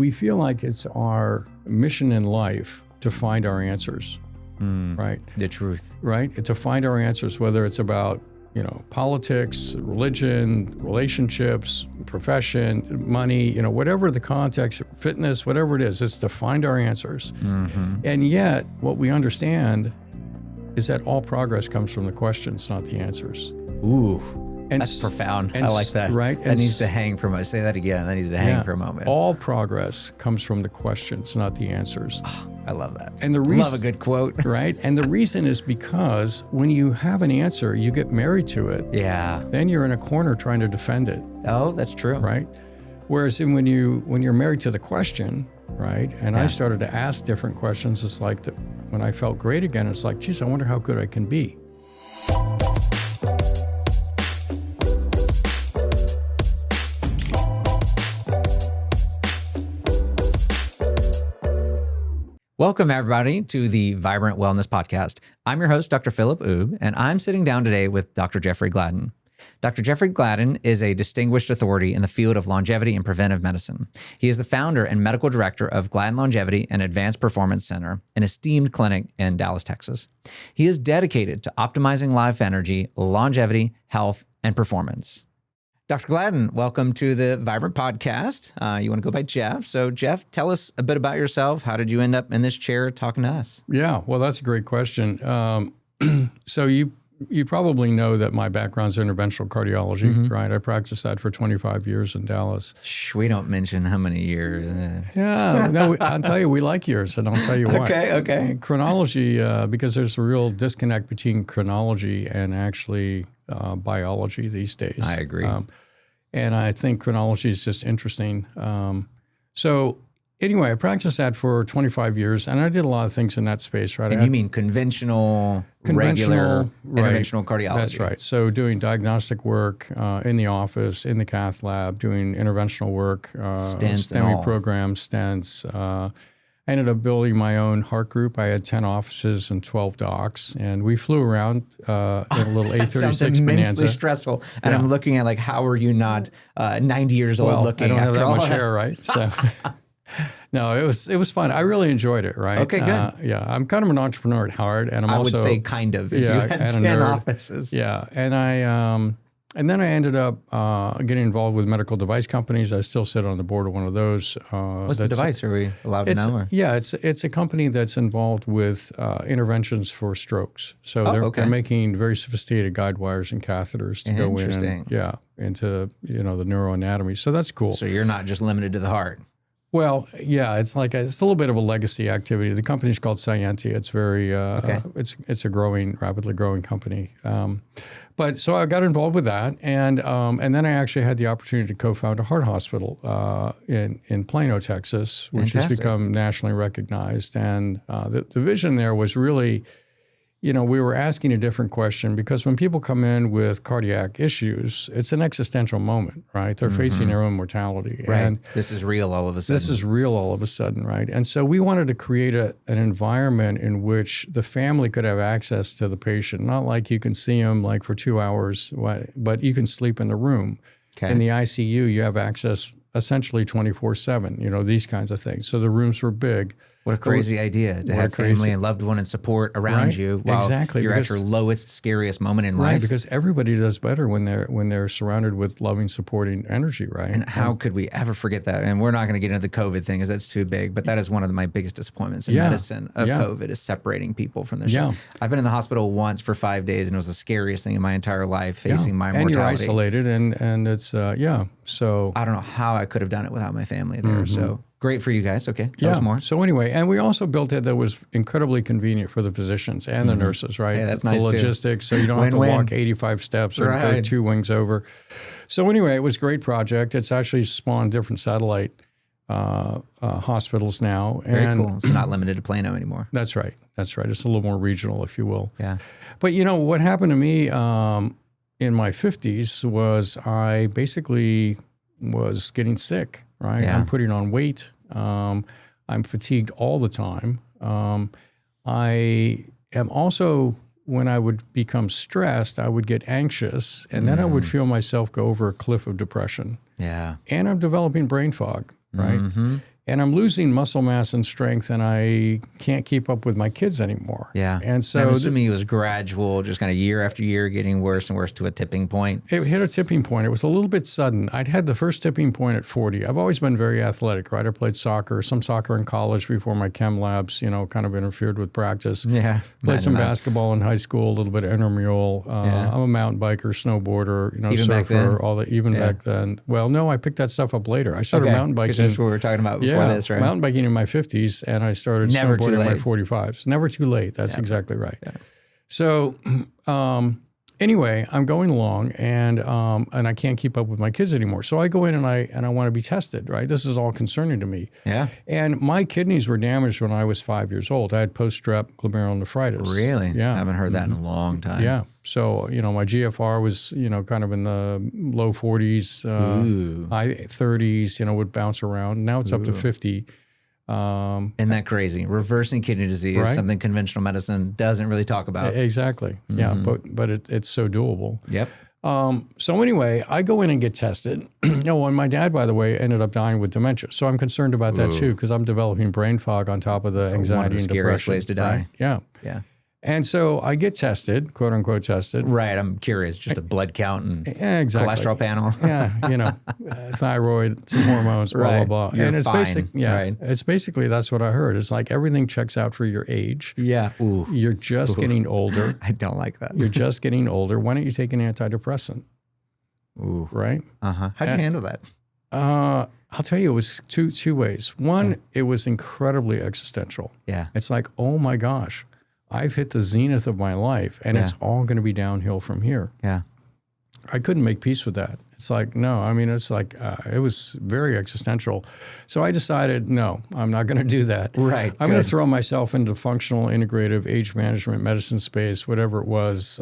we feel like it's our mission in life to find our answers, right? The truth. Right? To find our answers, whether it's about, politics, religion, relationships, profession, money, whatever the context, fitness, whatever it is, it's to find our answers. And yet, what we understand is that all progress comes from the questions, not the answers. Ooh, that's profound. I like that. Right? That needs to hang for a moment. Say that again. That needs to hang for a moment. All progress comes from the questions, not the answers. I love that. And the reason, love a good quote. Right? And the reason is because when you have an answer, you get married to it. Yeah. Then you're in a corner trying to defend it. Oh, that's true. Right? Whereas when you're married to the question, right? And I started to ask different questions. It's like when I felt great again, it's like, geez, I wonder how good I can be. Welcome, everybody, to the Vibrant Wellness Podcast. I'm your host, Dr. Philip Oubre, and I'm sitting down today with Dr. Jeffrey Gladden. Dr. Jeffrey Gladden is a distinguished authority in the field of longevity and preventive medicine. He is the founder and medical director of Gladden Longevity and Advanced Performance Center, an esteemed clinic in Dallas, Texas. He is dedicated to optimizing life energy, longevity, health, and performance. Dr. Gladden, welcome to the Vibrant Podcast. You want to go by Jeff. So, Jeff, tell us a bit about yourself. How did you end up in this chair talking to us? Yeah, well, that's a great question. So you probably know that my background's interventional cardiology, right? I practiced that for 25 years in Dallas. Shh, we don't mention how many years. Yeah, no, I'll tell you, we like years, and I'll tell you why. Okay. Chronology, because there's a real disconnect between chronology and actually biology these days. I agree. And I think chronology is just interesting. So anyway, I practiced that for 25 years, and I did a lot of things in that space, right? And you mean regular, interventional cardiology? That's right. So doing diagnostic work in the office, in the cath lab, doing interventional work, stents, STEMI programs, stents. I ended up building my own heart group. I had 10 offices and 12 docs, and we flew around in a little A36 sounds immensely Bonanza. Stressful. And I'm looking at how are you not 90 years old looking I don't after have that all much that? hair, right? So no, it was fun. I really enjoed it, right? Okay, good. Yeah, I'm kind of an entrepreneur at heart, and I would say kind of, if you had 10 offices. Yeah, and then I ended up getting involved with medical device companies. I still sit on the board of one of those. What's the device? Are we allowed to know? Or? Yeah, it's a company that's involved with interventions for strokes. So they're making very sophisticated guide wires and catheters to go in into the neuroanatomy. So that's cool. So you're not just limited to the heart. Well, yeah, it's a little bit of a legacy activity. The company's called Scienti. It's very it's a rapidly growing company. But so I got involved with that, and then I actually had the opportunity to co-found a heart hospital in Plano, Texas, which has become nationally recognized. And the vision there was really, we were asking a different question, because when people come in with cardiac issues, it's an existential moment, right? They're facing their own mortality. Right. And this is real all of a sudden. Right? And so we wanted to create an environment in which the family could have access to the patient, not like you can see them for 2 hours, but you can sleep in the room. Okay. In the ICU, you have access essentially 24/7, these kinds of things. So the rooms were big. What a crazy idea to have family and loved one and support around you while you're at your lowest, scariest moment in life. Right, because everybody does better when they're surrounded with loving, supporting energy, right? And how could we ever forget that? And we're not going to get into the COVID thing, because that's too big, but that is one of my biggest disappointments in medicine of COVID, is separating people from their shit. I've been in the hospital once for 5 days, and it was the scariest thing in my entire life, facing my mortality. And you're isolated, and it's, so. I don't know how I could have done it without my family there, so. Great for you guys. Okay, tell us more. So anyway, and we also built it that was incredibly convenient for the physicians and the nurses, right? Yeah, that's the nice logistics, so you don't have to walk 85 steps or go 2 wings over. So anyway, it was a great project. It's actually spawned different satellite hospitals now. Very cool. It's not limited to Plano anymore. That's right. It's a little more regional, if you will. Yeah. But what happened to me in my 50s was I basically was getting sick. Right, I'm putting on weight. I'm fatigued all the time. I am also, when I would become stressed, I would get anxious, and then I would feel myself go over a cliff of depression. Yeah, and I'm developing brain fog. Right, and I'm losing muscle mass and strength, and I can't keep up with my kids anymore. Yeah. And so I'm assuming it was gradual, just kind of year after year getting worse and worse to a tipping point. it hit a tipping point. It was a little bit sudden. I'd had the first tipping point at 40. I've always been very athletic, right? I played some soccer in college before my chem labs, kind of interfered with practice. Yeah. Played some basketball in high school, a little bit of intramural. I'm a mountain biker, snowboarder, Even back then? surfer, all that. Even back then. Well, no, I picked that stuff up later. I started mountain biking. Because that's what we were talking about before this, right? Mountain biking in my 50s, and I started Never too snowboarding in my late. 45s. Never too late. That's exactly right. Yeah. So anyway, I'm going along, and I can't keep up with my kids anymore. So I go in and I want to be tested, right? This is all concerning to me. Yeah. And my kidneys were damaged when I was 5 years old. I had post-strep glomerulonephritis. Really? Yeah. I haven't heard that in a long time. Yeah. So, my GFR was, kind of in the low 40s, high 30s, would bounce around. Now it's up to 50. Isn't that crazy? Reversing kidney disease, Right? something conventional medicine doesn't really talk about. Exactly. Yeah. But it's so doable. Yep. So anyway, I go in and get tested. And my dad, by the way, ended up dying with dementia. So I'm concerned about that too, because I'm developing brain fog on top of the anxiety One of the and scariest depression. ways to die. Right? Yeah. Yeah. And so I get tested, quote unquote tested. Right. I'm curious. Just a blood count and Exactly. cholesterol panel. Yeah, thyroid, some hormones, blah, Right. blah, blah. You're and it's fine. Right. it's basically, that's what I heard. It's like everything checks out for your age. Yeah. Ooh. You're just getting older. I don't like that. You're just getting older. Why don't you take an antidepressant? Ooh. Right? Uh-huh. How'd you handle that? I'll tell you, it was two ways. One, it was incredibly existential. Yeah. It's like, oh my gosh, I've hit the zenith of my life, and it's all going to be downhill from here. Yeah. I couldn't make peace with that. It's like, no, it's like, it was very existential. So I decided, no, I'm not going to do that. Right. I'm going to throw myself into functional, integrative, age management, medicine space, whatever it was.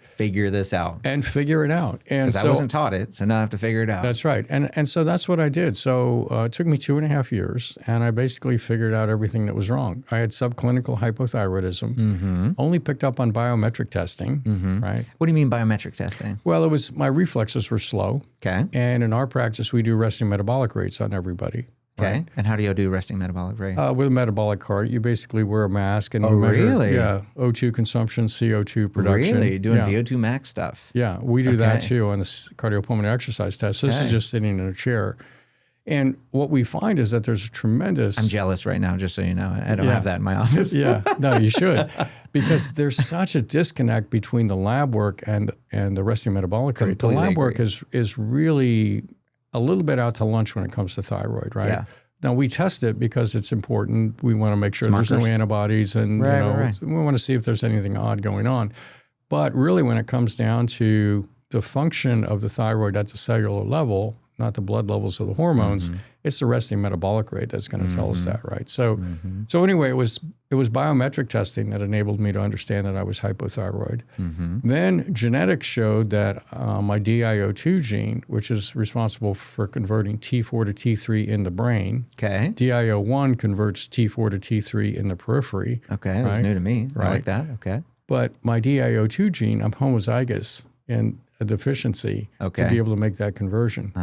Figure this out. And figure it out. And Because I wasn't taught it, so now I have to figure it out. That's right. And so that's what I did. So it took me 2.5 years, and I basically figured out everything that was wrong. I had subclinical hypothyroidism, only picked up on biometric testing, right? What do you mean biometric testing? Well, my reflexes were slow. Okay. And in our practice, we do resting metabolic rates on everybody. Okay. Right? And how do you do resting metabolic rate? With a metabolic cart, you basically wear a mask and you measure O2 consumption, CO2 production. Really? Doing VO2 max stuff? Yeah, we do that too on the cardiopulmonary exercise test. So this is just sitting in a chair. And what we find is that there's a tremendous... I'm jealous right now, just so you know. I don't have that in my office. Yeah, no, you should. Because there's such a disconnect between the lab work and the resting metabolic rate. The lab work is really a little bit out to lunch when it comes to thyroid, right? Yeah. Now, we test it because it's important. We want to make sure there's no antibodies, and we want to see if there's anything odd going on. But really, when it comes down to the function of the thyroid at the cellular level, not the blood levels of the hormones, it's the resting metabolic rate that's going to tell us that, right? So, so anyway, it was biometric testing that enabled me to understand that I was hypothyroid. Then genetics showed that my DIO2 gene, which is responsible for converting T4 to T3 in the brain, DIO1 converts T4 to T3 in the periphery. Okay, that's new to me. Right. I like that. Okay. But my DIO2 gene, I'm homozygous, and a deficiency to be able to make that conversion.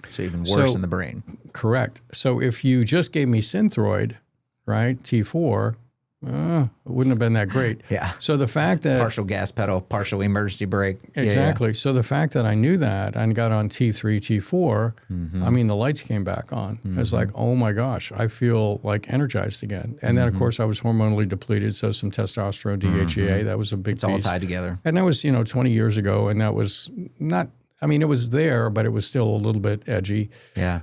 So even worse in the brain. Correct. So if you just gave me Synthroid, right, T4, it wouldn't have been that great. Yeah. So the fact that... Partial gas pedal, partial emergency brake. Exactly. So the fact that I knew that and got on T3, T4, the lights came back on. It was like, oh my gosh, I feel like energized again. And then, of course, I was hormonally depleted, so some testosterone, DHEA, that was a big piece. It's all tied together. And that was, 20 years ago, and that was not... it was there, but it was still a little bit edgy. Yeah.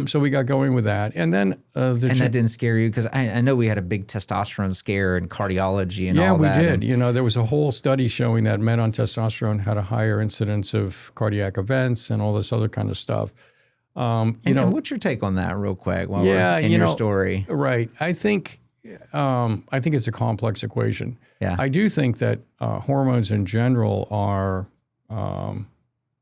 So we got going with that. And then... that didn't scare you? Because I know we had a big testosterone scare in cardiology and all that. Yeah, we did. There was a whole study showing that men on testosterone had a higher incidence of cardiac events and all this other kind of stuff. And what's your take on that real quick while we're in your story? Right. I think it's a complex equation. Yeah. I do think that hormones in general are...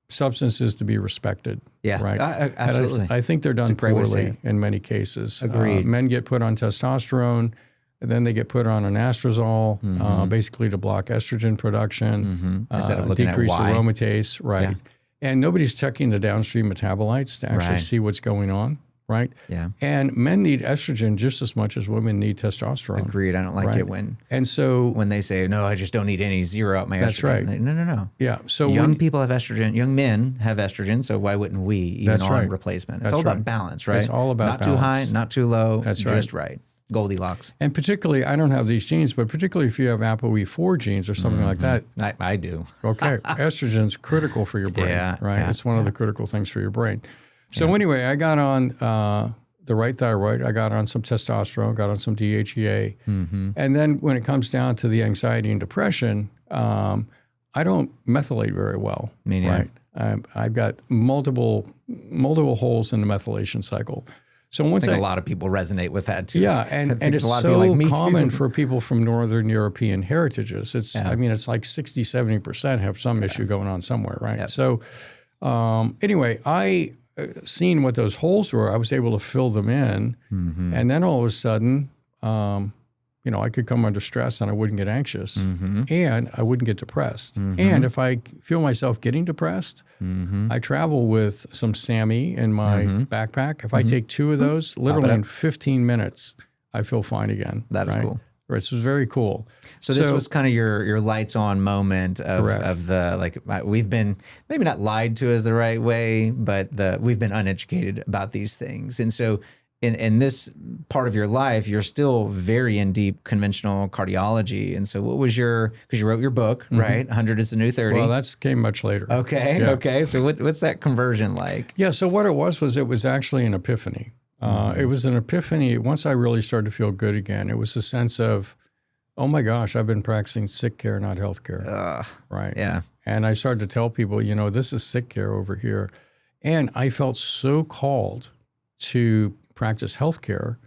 substances to be respected. Yeah, right. Absolutely. I think they're done poorly in many cases. Agreed. Men get put on testosterone, and then they get put on anastrozole, basically to block estrogen production, instead of looking decrease at why. aromatase. Right. Yeah. And nobody's checking the downstream metabolites to actually see what's going on. right? Yeah. And men need estrogen just as much as women need testosterone. Agreed. I don't like it when they say, no, I just don't need any, zero out my estrogen. That's right. No. Yeah. So young people have estrogen, young men have estrogen, so why wouldn't we, even on replacement? It's all about balance, right? It's all about not balance. Too high, not too low, just right. Goldilocks. And particularly, I don't have these genes, but particularly if you have ApoE4 genes or something like that. I do. Okay. Estrogen's critical for your brain, right? Yeah, it's one of the critical things for your brain. So anyway, I got on the right thyroid. I got on some testosterone, got on some DHEA. And then when it comes down to the anxiety and depression, I don't methylate very well. Right? I've got multiple holes in the methylation cycle. So once I think a lot of people resonate with that too. Yeah, and it's so common for people from Northern European heritages. It's I mean, it's like 60, 70% have some issue going on somewhere, right? Yep. So anyway, I seen what those holes were. I was able to fill them in, and then all of a sudden, I could come under stress and I wouldn't get anxious, and I wouldn't get depressed. And if I feel myself getting depressed, I travel with some SAMe in my backpack. If I take 2 of those, literally in 15 minutes, I feel fine again. That is cool. This was very cool. So this was kind of your lights on moment of the, like, we've been maybe not lied to is the right way, but we've been uneducated about these things. And so in this part of your life, you're still very in deep conventional cardiology. And so what was because you wrote your book, right? 100 is the new 30. Well, that came much later. Okay. Yeah. Okay. So what's that conversion like? Yeah. So what it was actually an epiphany. It was an epiphany. Once I really started to feel good again, it was a sense of, oh my gosh, I've been practicing sick care, not health care. Right. Yeah. And I started to tell people, this is sick care over here. And I felt so called to practice healthcare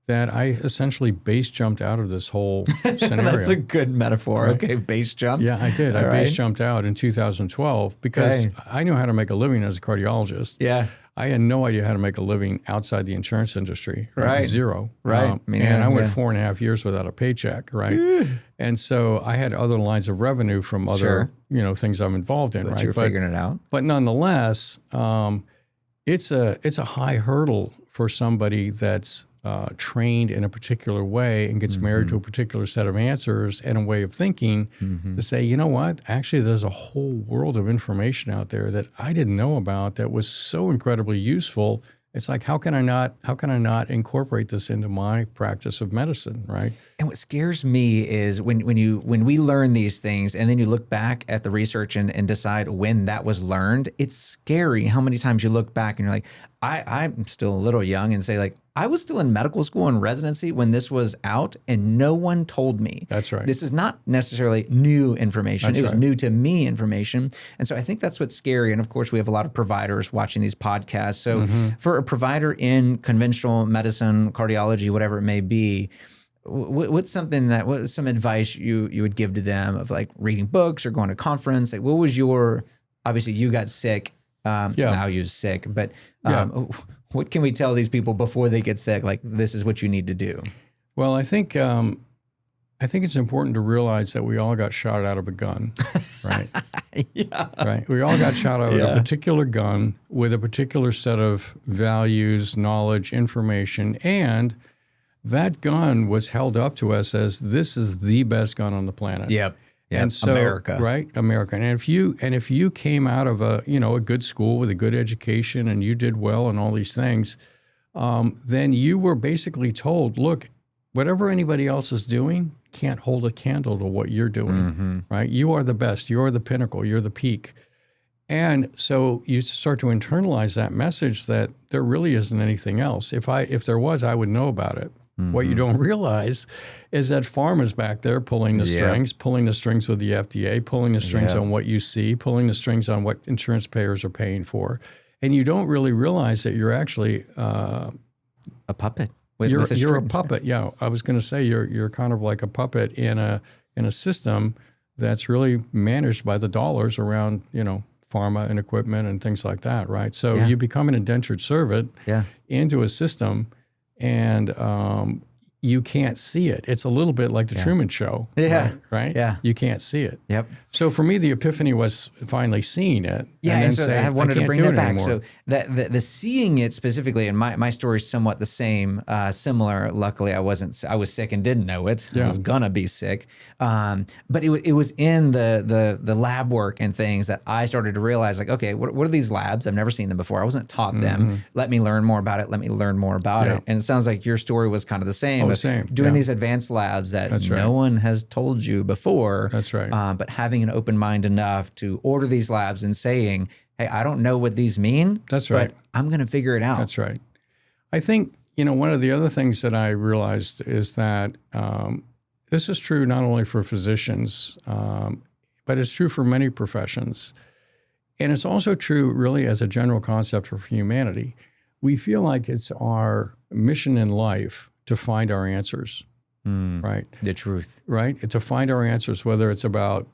that I essentially base jumped out of this whole scenario. That's a good metaphor. Right? Okay, base jumped. Yeah, I did. I base jumped out in 2012 because I knew how to make a living as a cardiologist. Yeah. I had no idea how to make a living outside the insurance industry. Right. Zero. Right. And I went 4.5 years without a paycheck. Right. And so I had other lines of revenue from other, things I'm involved in. But you're figuring it out. But nonetheless, it's a high hurdle for somebody that's trained in a particular way and gets married to a particular set of answers and a way of thinking to say, you know what, actually there's a whole world of information out there that I didn't know about that was so incredibly useful. It's like, how can I not incorporate this into my practice of medicine, right? And what scares me is when we learn these things and then you look back at the research and decide when that was learned, it's scary how many times you look back and you're like, I'm still a little young and say like, I was still in medical school and residency when this was out and no one told me. That's right. This is not necessarily new information. It was new to me information. And so I think that's what's scary. And of course, we have a lot of providers watching these podcasts. So for a provider in conventional medicine, cardiology, whatever it may be, what's some advice you would give to them of like reading books or going to conference? Like what was obviously you got sick, now you're sick, but what can we tell these people before they get sick? Like this is what you need to do. Well, I think it's important to realize that we all got shot out of a gun, right? Right. We all got shot out of a particular gun with a particular set of values, knowledge, information, and that gun was held up to us as this is the best gun on the planet. Yep. And so, America. Right? America. And if you came out of a good school with a good education and you did well and all these things, then you were basically told, look, whatever anybody else is doing can't hold a candle to what you're doing, right? You are the best. You're the pinnacle. You're the peak. And so you start to internalize that message that there really isn't anything else. If there was, I would know about it. What you don't realize is that pharma's back there pulling the strings with the FDA, pulling the strings on what you see, pulling the strings on what insurance payers are paying for. And you don't really realize that you're actually a puppet. You're a puppet. Yeah, I was going to say you're kind of like a puppet in a system that's really managed by the dollars around, pharma and equipment and things like that, right? So you become an indentured servant into a system. And you can't see it. It's a little bit like the Truman Show. Yeah. Right? Yeah. You can't see it. Yep. So for me, the epiphany was finally seeing it. Yeah, and then so saying, I wanted to can't bring do that it back. anymore. So the seeing it specifically, and my story is somewhat the same, similar. Luckily, I was sick and didn't know it. I was gonna be sick, but it was in the lab work and things that I started to realize, like, okay, what are these labs? I've never seen them before. I wasn't taught them. Let me learn more about it. Let me learn more about it. And it sounds like your story was kind of the same. Same. Doing these advanced labs that no one has told you before. That's right. But having an open mind enough to order these labs and saying, hey, I don't know what these mean. That's right. But I'm going to figure it out. That's right. I think, one of the other things that I realized is that this is true not only for physicians, but it's true for many professions. And it's also true really as a general concept for humanity. We feel like it's our mission in life to find our answers, right? The truth. Right? To find our answers, whether it's about,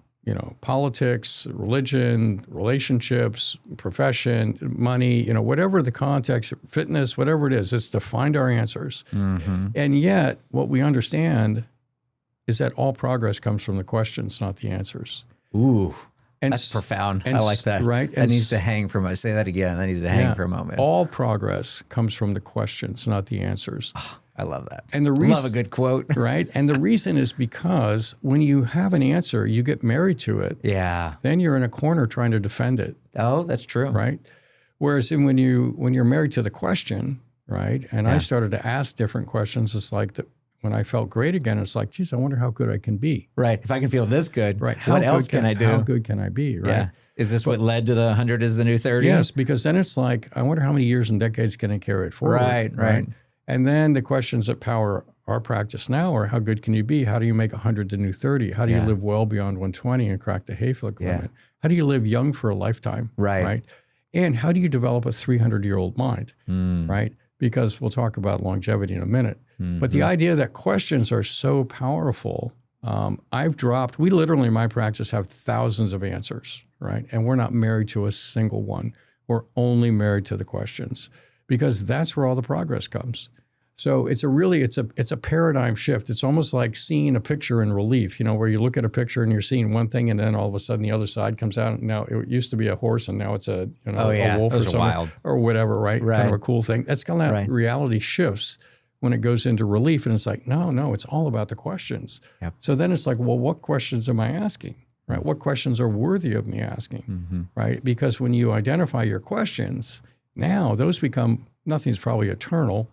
politics, religion, relationships, profession, money, whatever the context, fitness, whatever it is, it's to find our answers. And yet what we understand is that all progress comes from the questions, not the answers. Ooh, and that's profound. And I like that. Right? That needs to hang for a moment. Say that again. That needs to hang for a moment. All progress comes from the questions, not the answers. Oh, I love that. And the reason, love a good quote. Right? And the reason is because when you have an answer, you get married to it. Yeah. Then you're in a corner trying to defend it. Oh, that's true. Right? Whereas when you're married to the question, right? And I started to ask different questions, it's like when I felt great again, it's like, geez, I wonder how good I can be. Right. If I can feel this good, right? What else can I do? How good can I be? Right? Yeah. Is this what led to the 100 is the new 30? Yes, because then it's like, I wonder how many years and decades can I carry it forward? Right. And then the questions that power our practice now are, how good can you be? How do you make 100 the new 30? How do you live well beyond 120 and crack the Hayflick limit? How do you live young for a lifetime? Right. And how do you develop a 300-year-old mind? Right? Because we'll talk about longevity in a minute. But the idea that questions are so powerful, we literally in my practice have thousands of answers, right? And we're not married to a single one. We're only married to the questions because that's where all the progress comes. So it's a paradigm shift. It's almost like seeing a picture in relief, where you look at a picture and you're seeing one thing and then all of a sudden the other side comes out. And now it used to be a horse and now it's a wolf or something or whatever, right? Kind of a cool thing. That's kind of that reality shifts when it goes into relief. And it's like, no, it's all about the questions. Yep. So then it's like, well, what questions am I asking? Right? What questions are worthy of me asking? Right? Because when you identify your questions, now those become, nothing's probably eternal.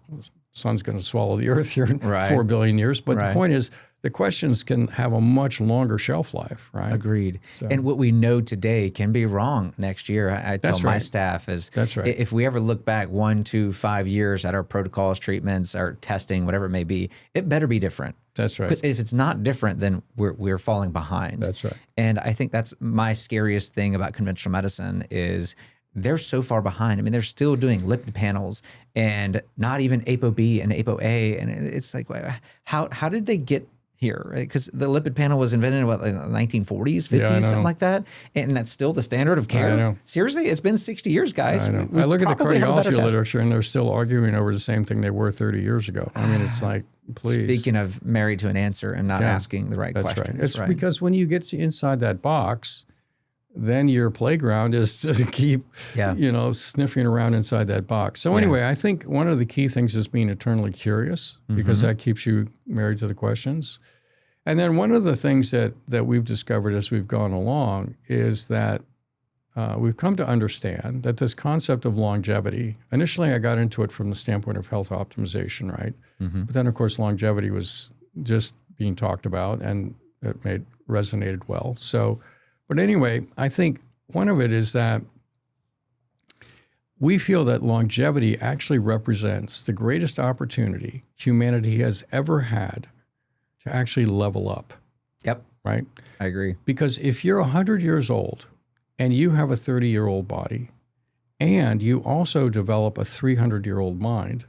Sun's going to swallow the earth here in 4 billion years. But the point is, the questions can have a much longer shelf life, right? Agreed. So. And what we know today can be wrong next year. I tell my staff is, if we ever look back 1 to 5 years at our protocols, treatments, our testing, whatever it may be, it better be different. That's right. Because if it's not different, then we're falling behind. That's right. And I think that's my scariest thing about conventional medicine is they're so far behind. I mean, they're still doing lipid panels and not even ApoB and ApoA. And it's like, how did they get here? Because the lipid panel was invented in the 1940s, 50s, something like that. And that's still the standard of care. I know. Seriously, it's been 60 years, guys. I know. I look at the cardiology literature and they're still arguing over the same thing they were 30 years ago. I mean, it's like, please. Speaking of married to an answer and not asking the right questions. Right. It's because when you get inside that box, then your playground is to keep, sniffing around inside that box. So anyway, I think one of the key things is being eternally curious because that keeps you married to the questions. And then one of the things that we've discovered as we've gone along is that we've come to understand that this concept of longevity, initially I got into it from the standpoint of health optimization, right? But then, of course, longevity was just being talked about and it resonated well. So, but anyway, I think one of it is that we feel that longevity actually represents the greatest opportunity humanity has ever had to actually level up. Yep. Right? I agree. Because if you're 100 years old and you have a 30-year-old body and you also develop a 300-year-old mind.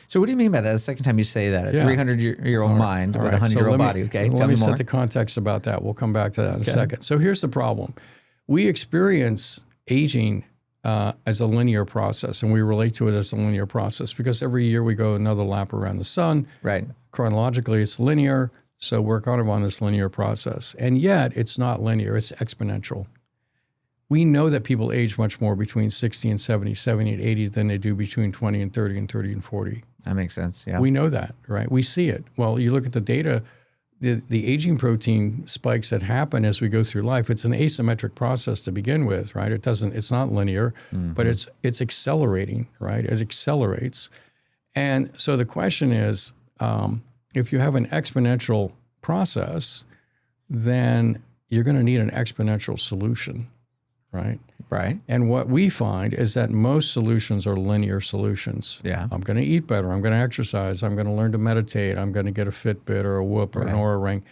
So what do you mean by that? The second time you say that, a 300-year-old mind with a 100-year-old body. Okay, let me set the context about that. We'll come back to that in a second. So here's the problem. We experience aging as a linear process, and we relate to it as a linear process because every year we go another lap around the sun. Right. chronologically it's linear, so we're kind of on this linear process. And yet it's not linear, it's exponential. We know that people age much more between 60 and 70, 70 and 80 than they do between 20 and 30 and 30 and 40. That makes sense, yeah. We know that, right? We see it. Well, you look at the data, the aging protein spikes that happen as we go through life, it's an asymmetric process to begin with, right? It's not linear, but it's accelerating, right? It accelerates. And so the question is, if you have an exponential process, then you're going to need an exponential solution, right? Right. And what we find is that most solutions are linear solutions. Yeah. I'm going to eat better. I'm going to exercise. I'm going to learn to meditate. I'm going to get a Fitbit or a Whoop or an Oura Ring.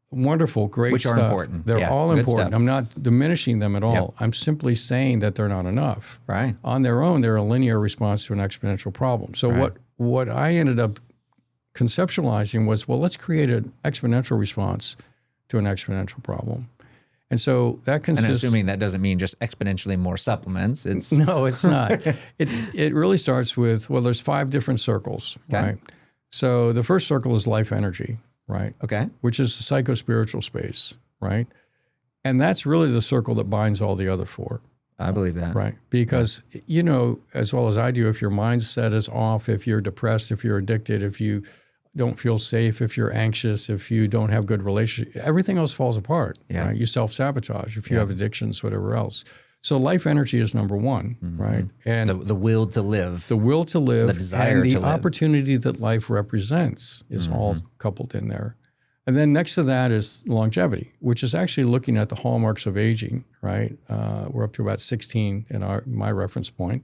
Wonderful, great Which stuff. are important. They're all important. Stuff. I'm not diminishing them at all. Yep. I'm simply saying that they're not enough. Right. On their own, they're a linear response to an exponential problem. So what I ended up conceptualizing was, well, let's create an exponential response to an exponential problem. And so that consists... And assuming that doesn't mean just exponentially more supplements. It's No, it's not. It really starts with, well, there's 5 different circles, right? So the first circle is life energy, right? Okay. Which is the psycho-spiritual space, right? And that's really the circle that binds all the other 4. I believe that. Right. Because, you know, as well as I do, if your mindset is off, if you're depressed, if you're addicted, if you don't feel safe, if you're anxious, if you don't have good relationships, everything else falls apart. Yeah. Right? You self-sabotage if you have addictions, whatever else. So life energy is number 1, right? And the will to live. the will to live, The desire and the to live. opportunity that life represents is all coupled in there. And then next to that is longevity, which is actually looking at the hallmarks of aging, right? We're up to about 16 in my reference point.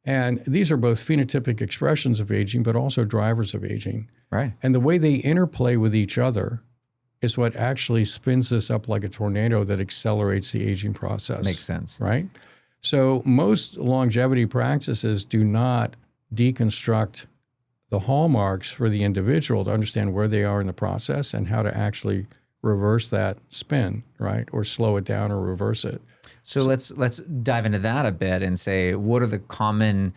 And these are both phenotypic expressions of aging, but also drivers of aging. Right. And the way they interplay with each other is what actually spins this up like a tornado that accelerates the aging process. Makes sense. Right? So most longevity practices do not deconstruct the hallmarks for the individual to understand where they are in the process and how to actually reverse that spin, right? Or slow it down or reverse it. So let's dive into that a bit and say, what are the common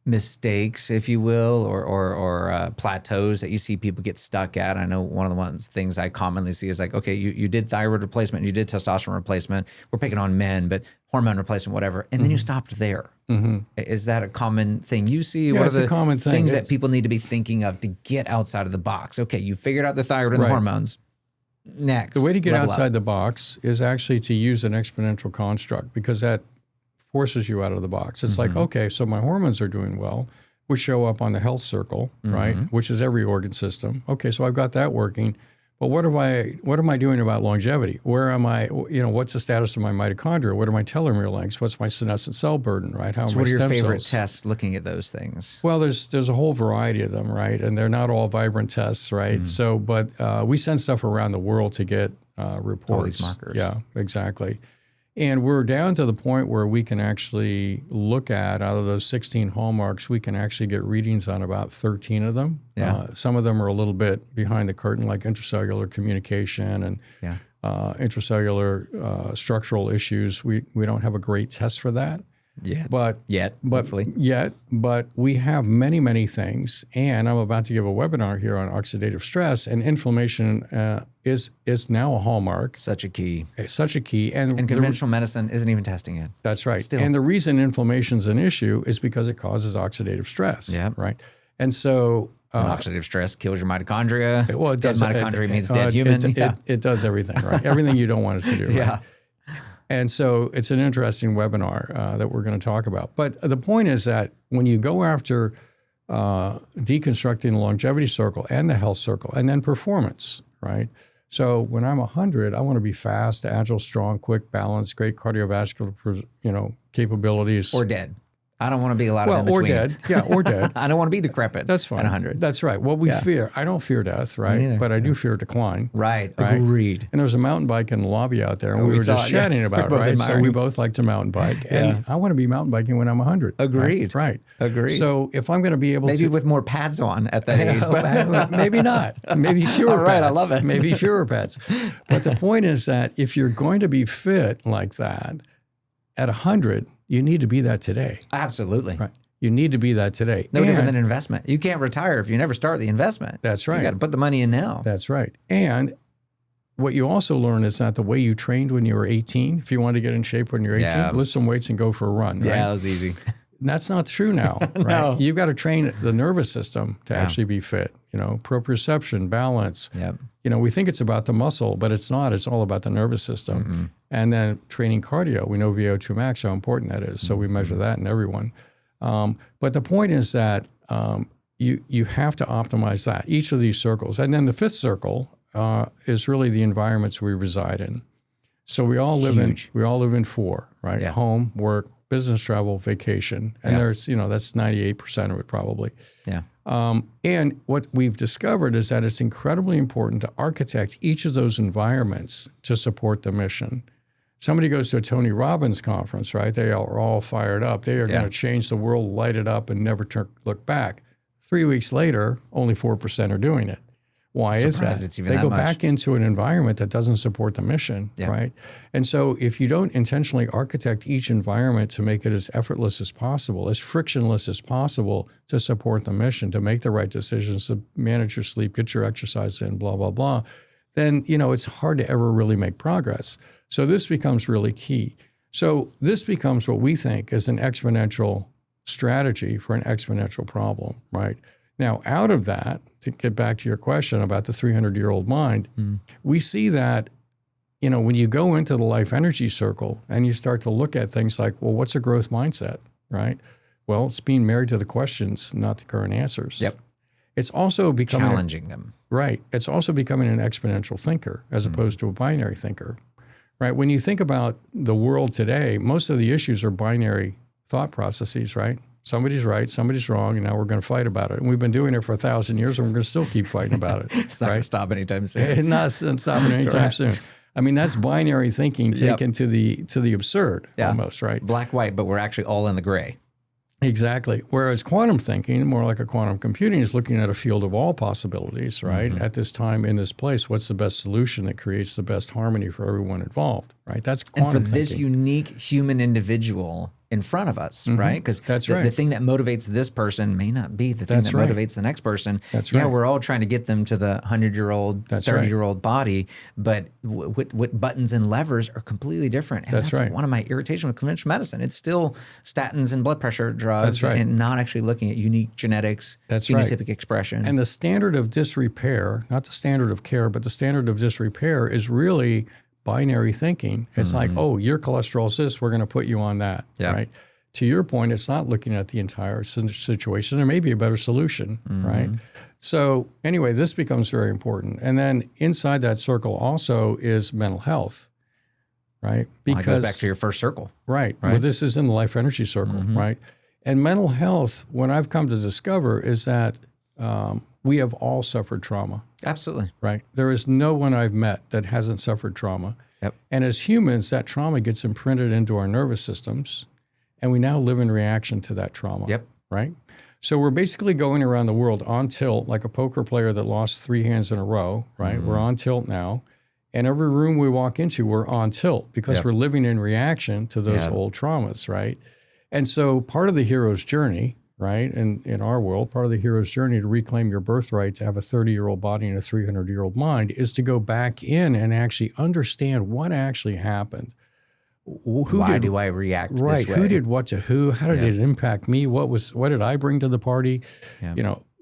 mistakes, if you will, or plateaus that you see people get stuck at? I know one of the things I commonly see is like, okay, you did thyroid replacement, you did testosterone replacement. We're picking on men, but hormone replacement, whatever, and then you stopped there. Is that a common thing you see? Yeah, what it's are the a common thing. things that people need to be thinking of to get outside of the box? Okay, you figured out the thyroid and the hormones. Next, the way to get level outside up. the box is actually to use an exponential construct, because that forces you out of the box. It's like, okay, so my hormones are doing well, which show up on the health circle, right? Which is every organ system. Okay, so I've got that working. But what am I doing about longevity? Where am I, what's the status of my mitochondria? What are my telomere lengths? What's my senescent cell burden, right? How So are what my are your stem favorite cells? tests looking at those things? Well, there's a whole variety of them, right? And they're not all vibrant tests, right? So, but we send stuff around the world to get reports. All these markers. Yeah, exactly. And we're down to the point where we can actually look at, out of those 16 hallmarks, we can actually get readings on about 13 of them. Yeah. Some of them are a little bit behind the curtain, like intracellular communication and intracellular structural issues. We don't have a great test for that. But we have many, many things. And I'm about to give a webinar here on oxidative stress, and inflammation is now a hallmark. Such a key. Such a key. And conventional medicine isn't even testing it. That's right. Still. And the reason inflammation is an issue is because it causes oxidative stress. Yeah. Right. And so And oxidative stress kills your mitochondria. well, it does. Dead mitochondria means dead human. It does everything, right? Everything you don't want it to do. Right? Yeah. And so it's an interesting webinar that we're going to talk about. But the point is that when you go after deconstructing the longevity circle and the health circle, and then performance, right? So when I'm 100, I want to be fast, agile, strong, quick, balanced, great cardiovascular, capabilities. Or dead. I don't want to be a lot of in or between. dead. Yeah, or dead. I don't want to be decrepit. That's fine. At 100. That's right. What we fear, I don't fear death, right? neither. But I do fear decline. Right. Agreed. And there's a mountain bike in the lobby out there, and we we were just saw it, yeah. chatting about it, We're both right? So admiring. we both like to mountain bike, and I want to be mountain biking when I'm 100. Agreed. Right. Agreed. So if I'm going to be able Maybe to, with more pads on at that age. But maybe not. Maybe fewer All right, pets. I love it. Maybe fewer pets. But the point is that if you're going to be fit like that at 100, you need to be that today. absolutely. Right. You need to be that today. No different than investment. You can't retire if you never start the investment. That's right. You got to put the money in now. That's right. And what you also learn is that the way you trained when you were 18, if you want to get in shape when you're 18, lift some weights and go for a run. Right? Yeah, that was easy. That's not true now, right? No. You've got to train the nervous system to actually be fit, proprioception, balance. Yep. We think it's about the muscle, but it's not. It's all about the nervous system. Mm-hmm. And then training cardio. We know VO2 max, how important that is. So we measure that in everyone. But the point is that you have to optimize that, each of these circles. And then the fifth circle is really the environments we reside in. So we all live in four, right? Yeah. Home, work, business travel, vacation. And there's, that's 98% of it probably. Yeah. And what we've discovered is that it's incredibly important to architect each of those environments to support the mission. Somebody goes to a Tony Robbins conference, right? They are all fired up. They are going to change the world, light it up, and never look back. 3 weeks later, only 4% are doing it. Why is that? It's even they that go much. back into an environment that doesn't support the mission, right? And so if you don't intentionally architect each environment to make it as effortless as possible, as frictionless as possible to support the mission, to make the right decisions, to manage your sleep, get your exercise in, blah, blah, blah, then, it's hard to ever really make progress. So this becomes really key. So this becomes what we think is an exponential strategy for an exponential problem, right? Now, out of that, to get back to your question about the 300-year-old mind, we see that, when you go into the life energy circle and you start to look at things like, well, what's a growth mindset, right? Well, it's being married to the questions, not the current answers. Yep. It's also becoming challenging them. Right. It's also becoming an exponential thinker as opposed to a binary thinker, right? When you think about the world today, most of the issues are binary thought processes, right? Somebody's right, somebody's wrong, and now we're going to fight about it. And we've been doing it for 1,000 years, and we're going to still keep fighting about it. It's not going to stop anytime soon. It's not stopping anytime soon. I mean, that's binary thinking taken to the absurd almost, right? Black, white, but we're actually all in the gray. Exactly. Whereas quantum thinking, more like a quantum computing, is looking at a field of all possibilities, right? At this time, in this place, what's the best solution that creates the best harmony for everyone involved, right? That's quantum thinking. And for thinking. this unique human individual in front of us, right? Because the thing that motivates this person may not be the thing that motivates the next person. That's right. Yeah, we're all trying to get them to the 100-year-old, 30-year-old body, but what buttons and levers are completely different. And that's one of my irritation with conventional medicine. It's still statins and blood pressure drugs and not actually looking at unique genetics, phenotypic expression. And the standard of disrepair, not the standard of care, but the standard of disrepair is really binary thinking. It's like, oh, your cholesterol's this, we're going to put you on that, right? To your point, it's not looking at the entire situation. There may be a better solution, right? So anyway, this becomes very important. And then inside that circle also is mental health, right? Because it goes back to your first circle. Right. Well, this is in the life energy circle, right? And mental health, what I've come to discover is that we have all suffered trauma. Absolutely. Right. There is no one I've met that hasn't suffered trauma. Yep. And as humans, that trauma gets imprinted into our nervous systems, and we now live in reaction to that trauma. Yep. Right. So we're basically going around the world on tilt, like a poker player that lost 3 hands in a row, right? We're on tilt now. And every room we walk into, we're on tilt because we're living in reaction to those old traumas, right? And so part of the hero's journey, right, in our world, part of the hero's journey to reclaim your birthright, to have a 30-year-old body and a 300-year-old mind, is to go back in and actually understand what actually happened. Why do I react this way? Who did what to who? How did it impact me? What did I bring to the party?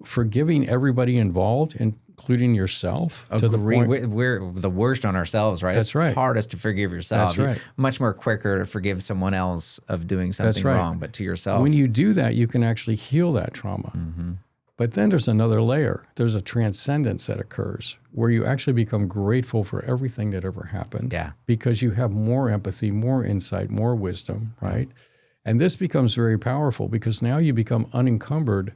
Forgiving everybody involved, including yourself. To the point we're the worst on ourselves, right? That's right. It's hardest to forgive yourself. That's right. Much more quicker to forgive someone else of doing something wrong, but to yourself. When you do that, you can actually heal that trauma. But then there's another layer. There's a transcendence that occurs where you actually become grateful for everything that ever happened. Because you have more empathy, more insight, more wisdom, right? And this becomes very powerful because now you become unencumbered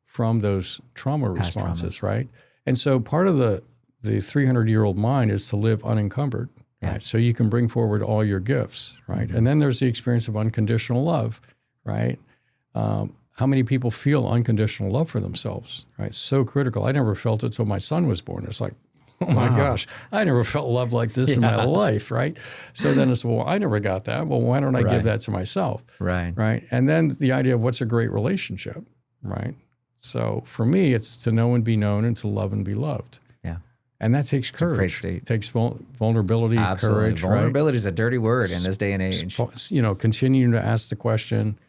from those trauma responses, right? And so part of the 300-year-old mind is to live unencumbered, right? So you can bring forward all your gifts, right? And then there's the experience of unconditional love, right? How many people feel unconditional love for themselves, right? So critical. I never felt it till my son was born. It's like, Oh my gosh, I never felt love like this in my life, right? So then it's, well, I never got that. Well, why don't I give that to myself? Right. Right. And then the idea of what's a great relationship, right? So for me, it's to know and be known and to love and be loved. Yeah. And that takes courage. Great state. It takes vulnerability, Absolutely. courage. Vulnerability is a dirty word in this day and age. Continuing to ask the question,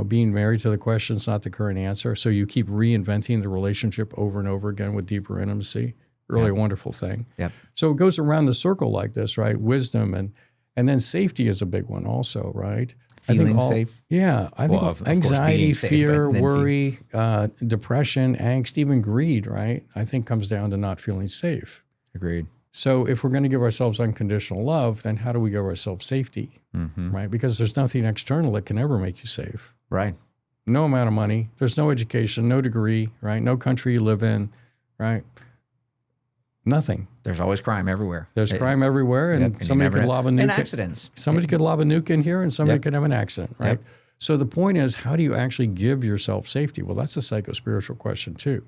being married to the question is not the current answer. So you keep reinventing the relationship over and over again with deeper intimacy. Really a wonderful thing. Yep. So it goes around the circle like this, right? Wisdom and then safety is a big one also, right? Feeling safe. Yeah. I think of anxiety, safe, fear, worry, depression, angst, even greed, right? I think comes down to not feeling safe. Agreed. So if we're going to give ourselves unconditional love, then how do we give ourselves safety, right? Because there's nothing external that can ever make you safe. Right. No amount of money. There's no education, no degree, right? No country you live in, right? Nothing. There's always crime everywhere. There's crime everywhere, and somebody could lob a nuke. And accidents. Somebody could lob a nuke in here, and somebody could have an accident, right? Yep. So the point is, how do you actually give yourself safety? Well, that's a psycho-spiritual question too,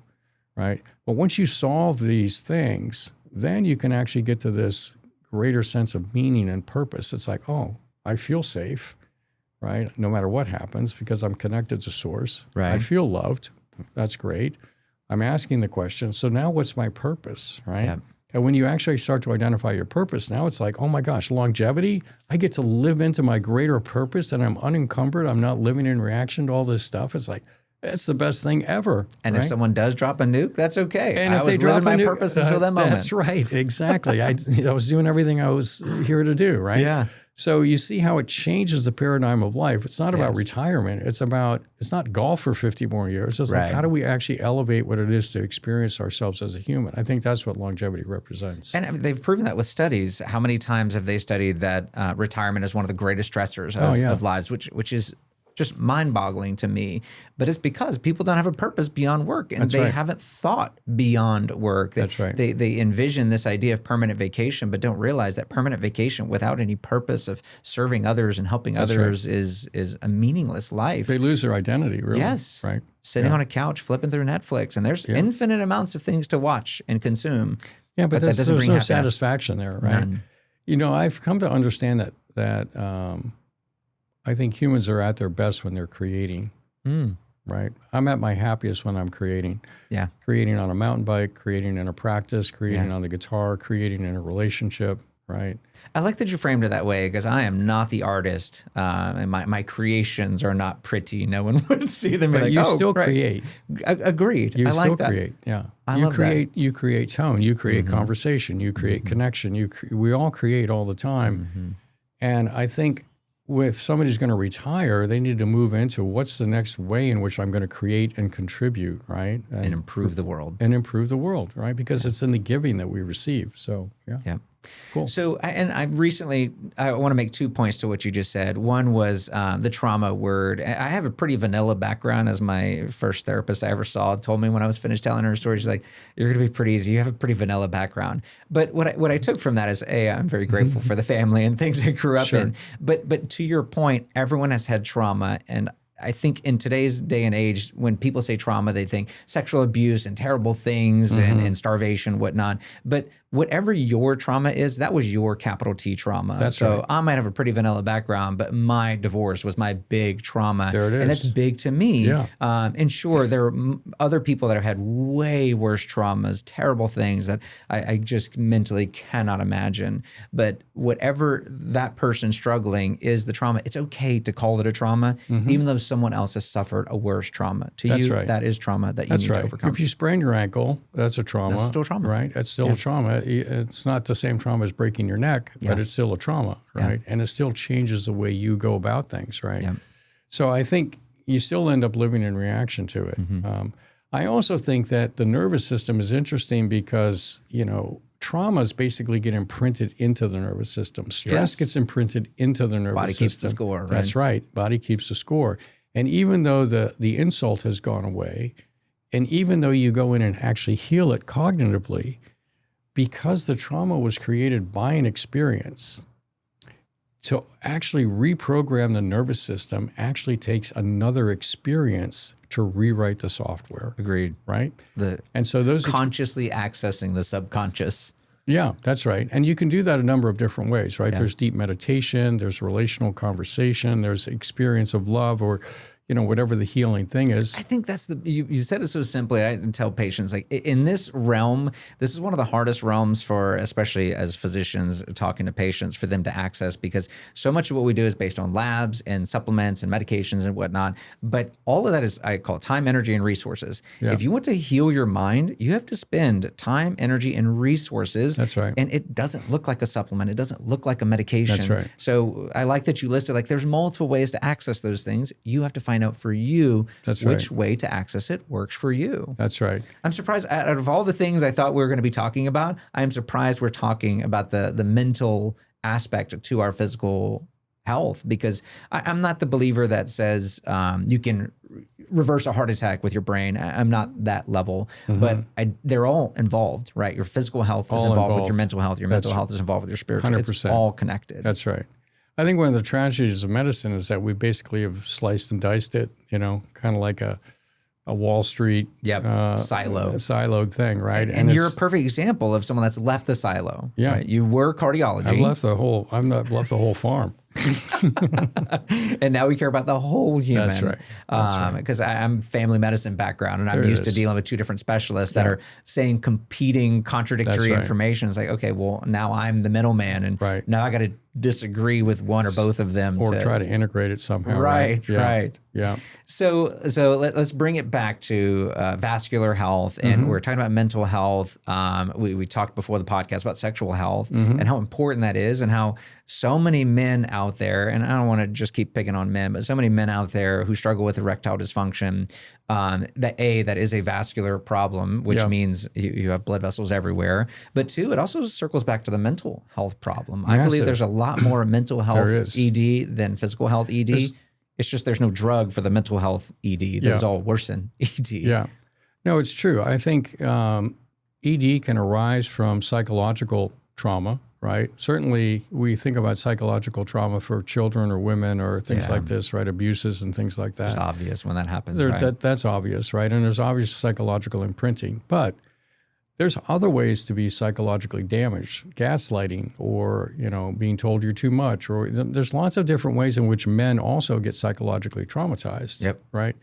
right? But once you solve these things, then you can actually get to this greater sense of meaning and purpose. It's like, oh, I feel safe, right? No matter what happens, because I'm connected to source. Right. I feel loved. That's great. I'm asking the question, so now what's my purpose, right? Yep. And when you actually start to identify your purpose, now it's like, oh my gosh, longevity, I get to live into my greater purpose and I'm unencumbered. I'm not living in reaction to all this stuff. It's like, it's the best thing ever. And right? if someone does drop a nuke, that's okay. And I was living my purpose until that moment. That's right, exactly. I was doing everything I was here to do, right? Yeah. So you see how it changes the paradigm of life. It's not about retirement. It's not golf for 50 more years. It's like, how do we actually elevate what it is to experience ourselves as a human? I think that's what longevity represents. And they've proven that with studies. How many times have they studied that retirement is one of the greatest stressors of lives, which is just mind-boggling to me. But it's because people don't have a purpose beyond work, and they haven't thought beyond work. That's right. They envision this idea of permanent vacation, but don't realize that permanent vacation without any purpose of serving others and helping others is a meaningless life. They lose their identity, really. Yes. Right. Sitting on a couch, flipping through Netflix, and there's infinite amounts of things to watch and consume. Yeah, but there's doesn't bring no satisfaction there, right? None. I've come to understand that I think humans are at their best when they're creating, right? I'm at my happiest when I'm creating. Yeah. Creating on a mountain bike, creating in a practice, creating on the guitar, creating in a relationship, right? I like that you framed it that way, because I am not the artist, and my creations are not pretty. No one would see them. But like, you still create. Agreed. You I still like that. create. Yeah. You create. You create tone. You create conversation. You create connection. We all create all the time, and I think if somebody's going to retire, they need to move into what's the next way in which I'm going to create and contribute, right? And improve the world. And improve the world, right? Because it's in the giving that we receive. So, yeah. Cool. So, I want to make 2 points to what you just said. One was the trauma word. I have a pretty vanilla background, as my first therapist I ever saw told me when I was finished telling her story. She's like, "You're going to be pretty easy. You have a pretty vanilla background." But what I took from that is, I'm very grateful for the family and things I grew up in. But to your point, everyone has had trauma, and I think in today's day and age, when people say trauma, they think sexual abuse and terrible things and starvation, whatnot. But whatever your trauma is, that was your capital T trauma. That's right. I might have a pretty vanilla background, but my divorce was my big trauma. There it is. And that's big to me. Yeah. And sure, there are other people that have had way worse traumas, terrible things that I just mentally cannot imagine. But whatever that person struggling is the trauma, it's okay to call it a trauma, even though someone else has suffered a worse trauma. To you, that is trauma that you need to overcome. If you sprain your ankle, that's a trauma. That's still trauma. Right? That's still a trauma. It's not the same trauma as breaking your neck, but it's still a trauma, right? And it still changes the way you go about things, right? So I think you still end up living in reaction to it. I also think that the nervous system is interesting because, traumas basically get imprinted into the nervous system. Stress gets imprinted into the nervous system. Body keeps the score, right? That's right. Body keeps the score. And even though the insult has gone away, and even though you go in and actually heal it cognitively, because the trauma was created by an experience, to actually reprogram the nervous system actually takes another experience to rewrite the software. Agreed. Right? And so those consciously accessing the subconscious. Yeah, that's right. And you can do that a number of different ways, right? Yeah. There's deep meditation, there's relational conversation, there's experience of love, or whatever the healing thing is. I think that's you said it so simply. I tell patients, like, in this realm, this is one of the hardest realms for, especially as physicians talking to patients, for them to access, because so much of what we do is based on labs and supplements and medications and whatnot. But all of that is, I call it time, energy, and resources. Yeah. If you want to heal your mind, you have to spend time, energy, and resources. That's right. And it doesn't look like a supplement. It doesn't look like a medication. That's right. So I like that you listed, like, there's multiple ways to access those things. You have to find out for you which way to access it works for you. That's right. I'm surprised, out of all the things I thought we were going to be talking about, I am surprised we're talking about the mental aspect to our physical health, because I'm not the believer that says you can reverse a heart attack with your brain. I'm not that level, but they're all involved, right? Your physical health is involved with your mental health. Your mental health is involved with your spiritual. 100%. It's all connected. That's right. I think one of the tragedies of medicine is that we basically have sliced and diced it, kind of like a Wall Street siloed thing, right? And you're a perfect example of someone that's left the silo. Yeah, right? You were cardiology. I've left the whole farm. And now we care about the whole human. That's right. Because I'm family medicine background, and I'm used to dealing with two different specialists that are saying competing, contradictory information. It's like, okay, well, now I'm the middleman, and now I got to disagree with one or both of them, or try to integrate it somehow. Right. Yeah. So let's bring it back to vascular health, and we're talking about mental health. We talked before the podcast about sexual health and how important that is, and how so many men out there, and I don't want to just keep picking on men, but so many men out there who struggle with erectile dysfunction, that is a vascular problem, which means you have blood vessels everywhere. But two, it also circles back to the mental health problem. I believe there's a lot more mental health ED than physical health ED. It's just there's no drug for the mental health ED. There's all worsen ED. Yeah. No, it's true. I think ED can arise from psychological trauma, right? Certainly we think about psychological trauma for children or women or things like this, right? Abuses and things like that. It's obvious when that happens, right? That's obvious, right? And there's obvious psychological imprinting. But there's other ways to be psychologically damaged, gaslighting, or being told you're too much, or there's lots of different ways in which men also get psychologically traumatized, right?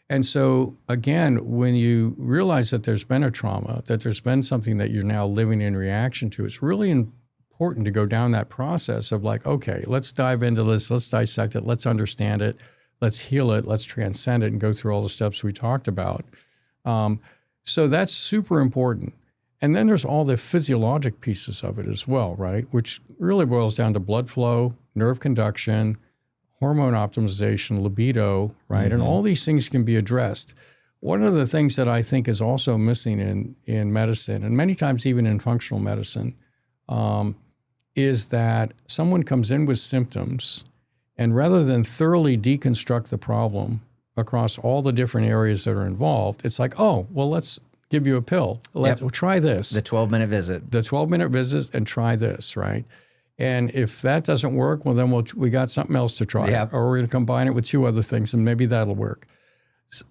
And so again, when you realize that there's been a trauma, that there's been something that you're now living in reaction to, it's really important to go down that process of like, okay, let's dive into this, let's dissect it, let's understand it, let's heal it, let's transcend it, and go through all the steps we talked about. So that's super important. And then there's all the physiologic pieces of it as well, right? Which really boils down to blood flow, nerve conduction, hormone optimization, libido, right? And all these things can be addressed. One of the things that I think is also missing in medicine, and many times even in functional medicine, is that someone comes in with symptoms, and rather than thoroughly deconstruct the problem across all the different areas that are involved, it's like, oh, well, let's give you a pill. We'll try this. The 12-minute visit. The 12-minute visit, and try this, right? And if that doesn't work, well, then we got something else to try. Or we're going to combine it with two other things, and maybe that'll work.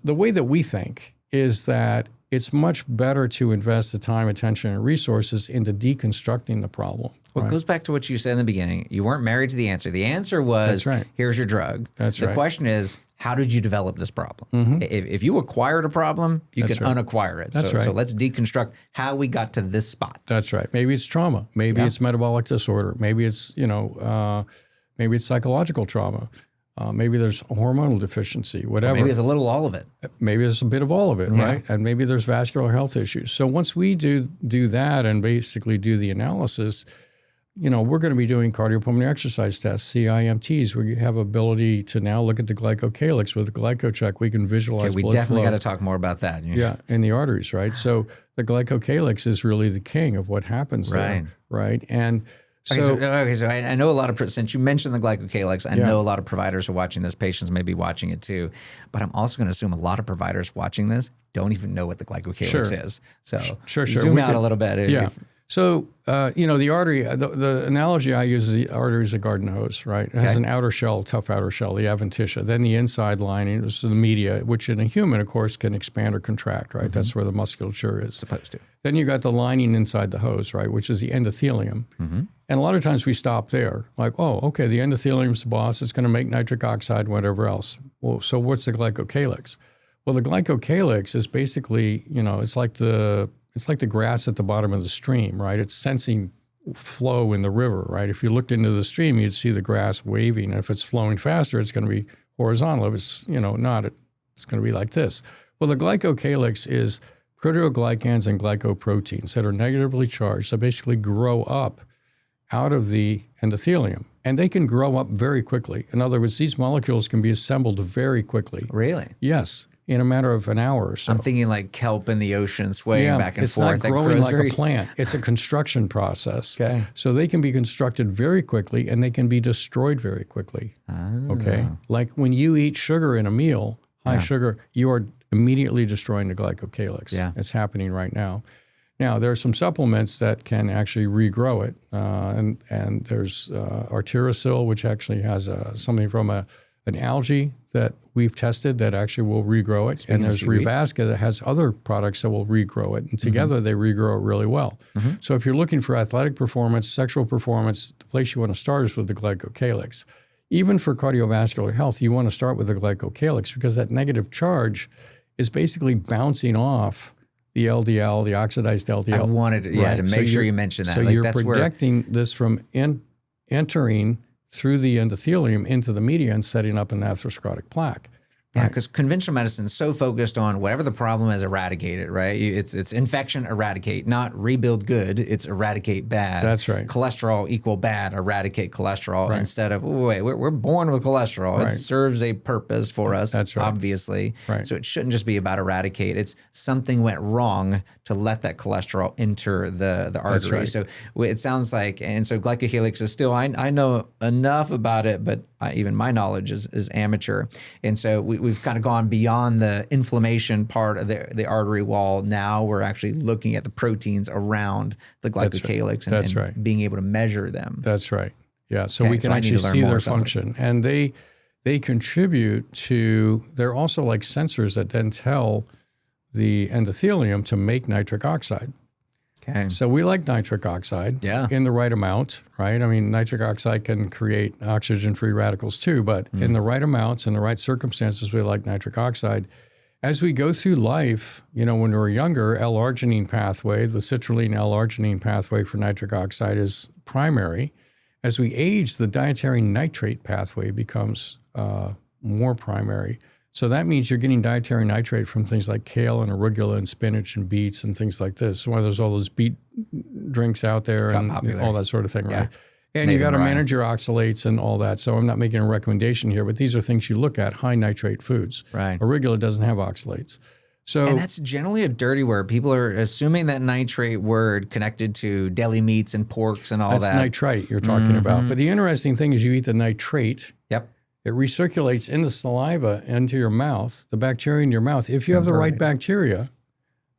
The way that we think is that it's much better to invest the time, attention, and resources into deconstructing the problem. Well, it goes back to what you said in the beginning. You weren't married to the answer. The answer was, here's your drug. The question is, how did you develop this problem? If you acquired a problem, you can unacquire it. So let's deconstruct how we got to this spot. That's right. Maybe it's trauma. Maybe it's metabolic disorder. Maybe it's, maybe it's psychological trauma. Maybe there's a hormonal deficiency, whatever. Maybe it's a little all of it. Maybe there's a bit of all of it, right? And maybe there's vascular health issues. So once we do that and basically do the analysis, we're going to be doing cardiopulmonary exercise tests, CIMTs, where you have ability to now look at the Glycocalyx. With the Glycocheck, we can visualize blood flow. We definitely got to talk more about that. Yeah, in the arteries, right? So the Glycocalyx is really the king of what happens there, right? And so I know a lot of, since you mentioned the Glycocalyx, I know a lot of providers are watching this, patients may be watching it too, but I'm also going to assume a lot of providers watching this don't even know what the Glycocalyx is. So zoom out a little bit. So, the artery, the analogy I use is the artery is a garden hose, right? It has an outer shell, tough outer shell, the adventitia. Then the inside lining is the media, which in a human, of course, can expand or contract, right? That's where the musculature is. Supposed to. Then you got the lining inside the hose, right, which is the endothelium. And a lot of times we stop there. Like, oh, okay, the endothelium's the boss. It's going to make nitric oxide, whatever else. Well, so what's the glycocalyx? Well, the glycocalyx is basically, it's like the grass at the bottom of the stream, right? It's sensing flow in the river, right? If you looked into the stream, you'd see the grass waving. And if it's flowing faster, it's going to be horizontal. If it's, not, it's going to be like this. Well, the glycocalyx is proteoglycans and glycoproteins that are negatively charged, so basically grow up out of the endothelium. And they can grow up very quickly. In other words, these molecules can be assembled very quickly. Really? Yes. In a matter of an hour or so. I'm thinking like kelp in the ocean swaying back and forth. It's not growing like a plant. It's a construction process. Okay. So they can be constructed very quickly and they can be destroyed very quickly. Okay. Like when you eat sugar in a meal, high sugar, you are immediately destroying the glycocalyx. Yeah. It's happening right now. Now, there are some supplements that can actually regrow it. And there's Arteries, which actually has something from an algae that we've tested that actually will regrow it. And there's Revasca that has other products that will regrow it. And together they regrow it really well. So if you're looking for athletic performance, sexual performance, the place you want to start is with the glycocalyx. Even for cardiovascular health, you want to start with the glycocalyx because that negative charge is basically bouncing off the LDL, the oxidized LDL. I wanted to make sure you mentioned that. So you're protecting this from entering through the endothelium into the media and setting up an atherosclerotic plaque. Yeah, because conventional medicine is so focused on whatever the problem is, eradicate it, right? It's infection, eradicate, not rebuild good. It's eradicate bad. That's right. Cholesterol equal bad, eradicate cholesterol instead of, wait, we're born with cholesterol. It serves a purpose for us, That's right. obviously. Right. So it shouldn't just be about eradicate. It's something went wrong to let that cholesterol enter the artery. Right. So it sounds like, and so glycocalyx is still, I know enough about it, but even my knowledge is amateur. And so we've kind of gone beyond the inflammation part of the artery wall. Now we're actually looking at the proteins around the glycocalyx and being able to measure them. That's right. Yeah. So we can actually see their function. And they contribute to, they're also like sensors that then tell the endothelium to make nitric oxide. Okay. So we like nitric oxide in the right amount, right? I mean, nitric oxide can create oxygen-free radicals too, but in the right amounts, in the right circumstances, we like nitric oxide. As we go through life, when we're younger, L-arginine pathway, the citrulline L-arginine pathway for nitric oxide is primary. As we age, the dietary nitrate pathway becomes more primary. So that means you're getting dietary nitrate from things like kale and arugula and spinach and beets and things like this. So why there's all those beet drinks out there and all that sort of thing, right? And you got to manage your oxalates and all that. So I'm not making a recommendation here, but these are things you look at, high nitrate foods. Right. Arugula doesn't have oxalates. So, and that's generally a dirty word. People are assuming that nitrate word connected to deli meats and porks and all that. That's nitrite you're talking about. But the interesting thing is you eat the nitrate. Yep. It recirculates in the saliva into your mouth, the bacteria in your mouth. If you have the right bacteria.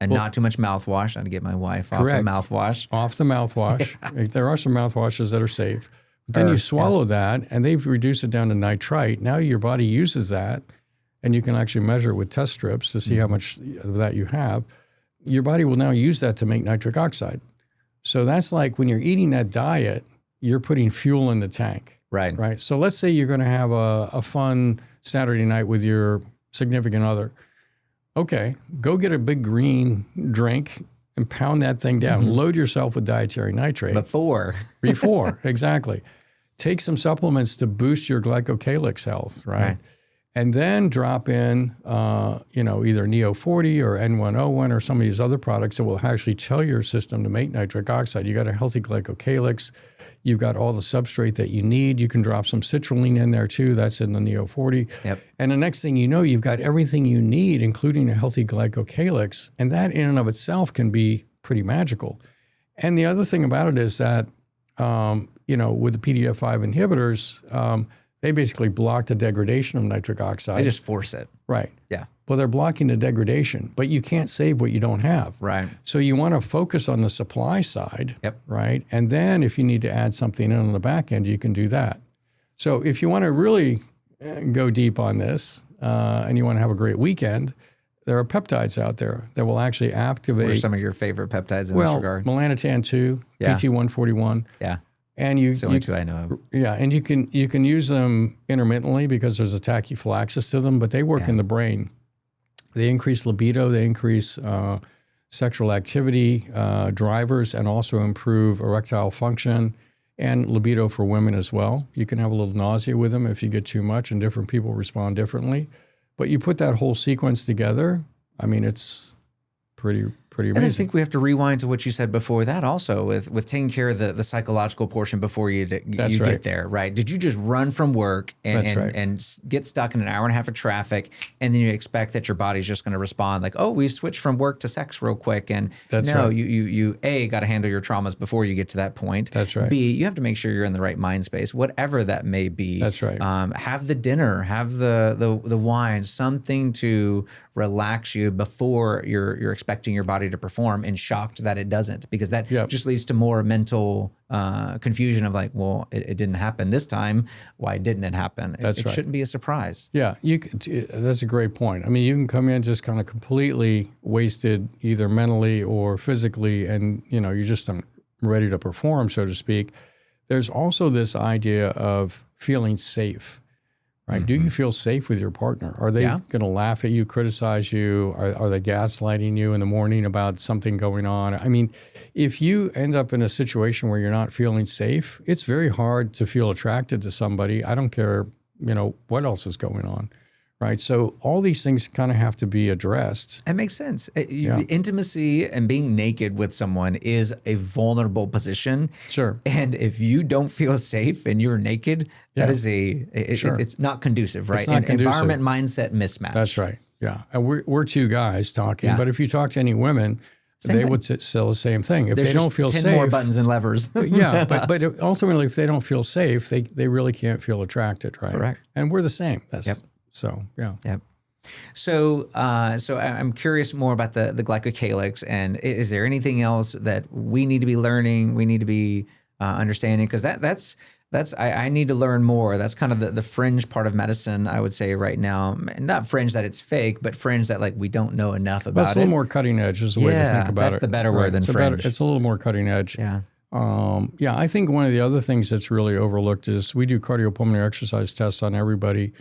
And not too much mouthwash. I had to get my wife off the mouthwash. Off the mouthwash. There are some mouthwashes that are safe. But then you swallow that, and they've reduced it down to nitrite. Now your body uses that, and you can actually measure it with test strips to see how much of that you have. Your body will now use that to make nitric oxide. So that's like when you're eating that diet, you're putting fuel in the tank. Right. So let's say you're going to have a fun Saturday night with your significant other. Okay, go get a big green drink and pound that thing down. Load yourself with dietary nitrate. Before, exactly. Take some supplements to boost your glycocalyx health, right? And then drop in, either Neo 40 or N101 or some of these other products that will actually tell your system to make nitric oxide. You got a healthy glycocalyx. You've got all the substrate that you need. You can drop some citrulline in there too. That's in the Neo 40. Yep. And the next thing you know, you've got everything you need, including a healthy glycocalyx. And that in and of itself can be pretty magical. And the other thing about it is that, with the PDE5 inhibitors, they basically block the degradation of nitric oxide. They just force it. Right. Yeah. Well, they're blocking the degradation, but you can't save what you don't have. Right. So you want to focus on the supply side, Yep. right? And then if you need to add something in on the back end, you can do that. So if you want to really go deep on this and you want to have a great weekend, there are peptides out there that will actually activate. What are some of your favorite peptides in this regard? Melanotan 2, Yeah. PT141. Yeah. And you, It's the only two I know of. yeah, and you can use them intermittently because there's a tachyphylaxis to them, but they work in the brain. They increase libido, they increase sexual activity drivers, and also improve erectile function and libido for women as well. You can have a little nausea with them if you get too much, and different people respond differently. But you put that whole sequence together, I mean, it's pretty amazing. And I think we have to rewind to what you said before that also with taking care of the psychological portion before you get there, right? Did you just run from work and get stuck in an hour and a half of traffic, and then you expect that your body's just going to respond like, oh, we switched from work to sex real quick, and you A, got to handle your traumas before you get to that point. That's right. B, you have to make sure you're in the right mind space, whatever that may be. That's right. Have the dinner, have the wine, something to relax you before you're expecting your body to perform, and shocked that it doesn't, because that just leads to more mental confusion of like, well, it didn't happen this time. Why didn't it happen? It shouldn't be a surprise. Yeah, that's a great point. I mean, you can come in just kind of completely wasted, either mentally or physically, and you're just ready to perform, so to speak. There's also this idea of feeling safe. Right? Mm-hmm. Do you feel safe with your partner? Are they going to laugh at you, criticize you? Are they gaslighting you in the morning about something going on? I mean, if you end up in a situation where you're not feeling safe, it's very hard to feel attracted to somebody. I don't care, what else is going on. Right. So all these things kind of have to be addressed. It makes sense. Intimacy and being naked with someone is a vulnerable position. Sure. And if you don't feel safe and you're naked, that is it's not conducive, right? It's not conducive. Environment mindset mismatch. That's right. Yeah. And we're two guys talking, but if you talk to any women, they would say the same thing. If There's they don't feel 10 safe, more buttons and levers. but ultimately, if they don't feel safe, they really can't feel attracted, right? Correct. And we're the same. Yep. So, yeah. Yep. So I'm curious more about the glycocalyx, and is there anything else that we need to be learning, we need to be understanding? Because that's I need to learn more. That's kind of the fringe part of medicine, I would say right now. Not fringe that it's fake, but fringe that like we don't know enough about It's a little more cutting edge is the way to think about it. That's the better word than fringe. It's a little more cutting edge. Yeah. I think one of the other things that's really overlooked is we do cardiopulmonary exercise tests on everybody.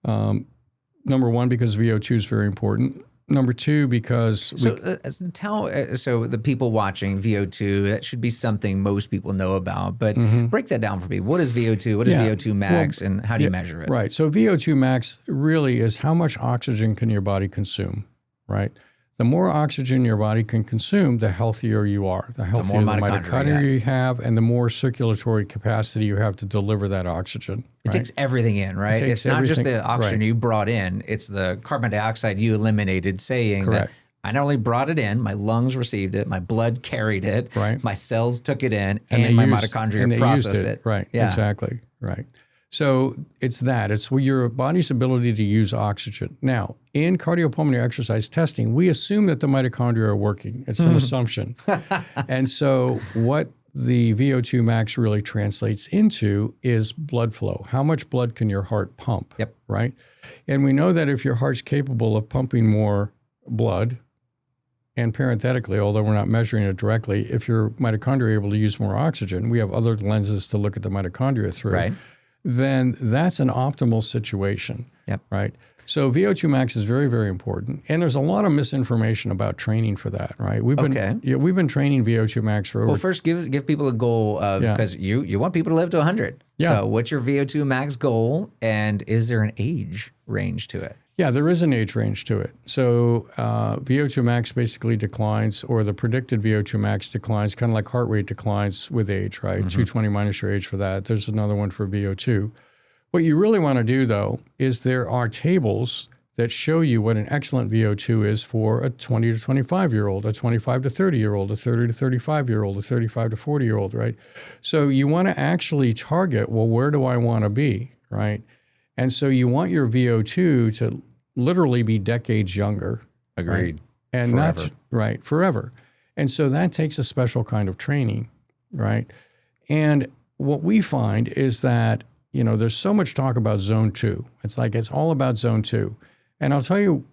Number one, because VO2 is very important. Number two, because so the people watching VO2, that should be something most people know about, but break that down for people. What is VO2? What is VO2 max, and how do you measure it? Right. So VO2 max really is how much oxygen can your body consume, right? The more oxygen your body can consume, the healthier you are. The healthier the mitochondria you have, and the more circulatory capacity you have to deliver that oxygen. It takes everything in, right? It's not just the oxygen you brought in, it's the carbon dioxide you eliminated, saying that I not only brought it in, my lungs received it, my blood carried it, my cells took it in, and my mitochondria processed it. Right, exactly, right. So it's your body's ability to use oxygen. Now, in cardiopulmonary exercise testing, we assume that the mitochondria are working. It's an assumption. And so what the VO2 max really translates into is blood flow. How much blood can your heart pump? Yep. Right? And we know that if your heart's capable of pumping more blood, and parenthetically, although we're not measuring it directly, if your mitochondria are able to use more oxygen, we have other lenses to look at the mitochondria through. Right. Then that's an optimal situation, right? So VO2 max is very, very important. And there's a lot of misinformation about training for that, right? We've been training VO2 max for over... Well, first give people a goal of, because you want people to live to 100. Yeah. So what's your VO2 max goal, and is there an age range to it? Yeah, there is an age range to it. So VO2 max basically declines, or the predicted VO2 max declines, kind of like heart rate declines with age, right? 220 minus your age for that. There's another one for VO2. What you really want to do, though, is there are tables that show you what an excellent VO2 is for a 20 to 25-year-old, a 25 to 30-year-old, a 30 to 35-year-old, a 35 to 40-year-old, right? So you want to actually target, well, where do I want to be? right? And so you want your VO2 to literally be decades younger. Agreed. Right? And forever. not right forever. And so that takes a special kind of training, right? And what we find is that, there's so much talk about zone 2. It's like it's all about zone 2. And I'll tell you,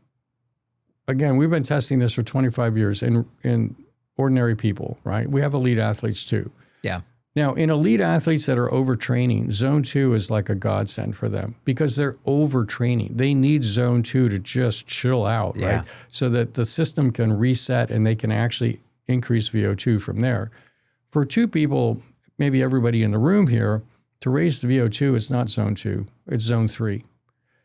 again, we've been testing this for 25 years in ordinary people, right? We have elite athletes too. Yeah. Now, in elite athletes that are overtraining, zone 2 is like a godsend for them because they're overtraining. They need zone 2 to just chill out, right? So that the system can reset and they can actually increase VO2 from there. For 2 people, maybe everybody in the room here, to raise the VO2, it's not zone 2, it's zone 3.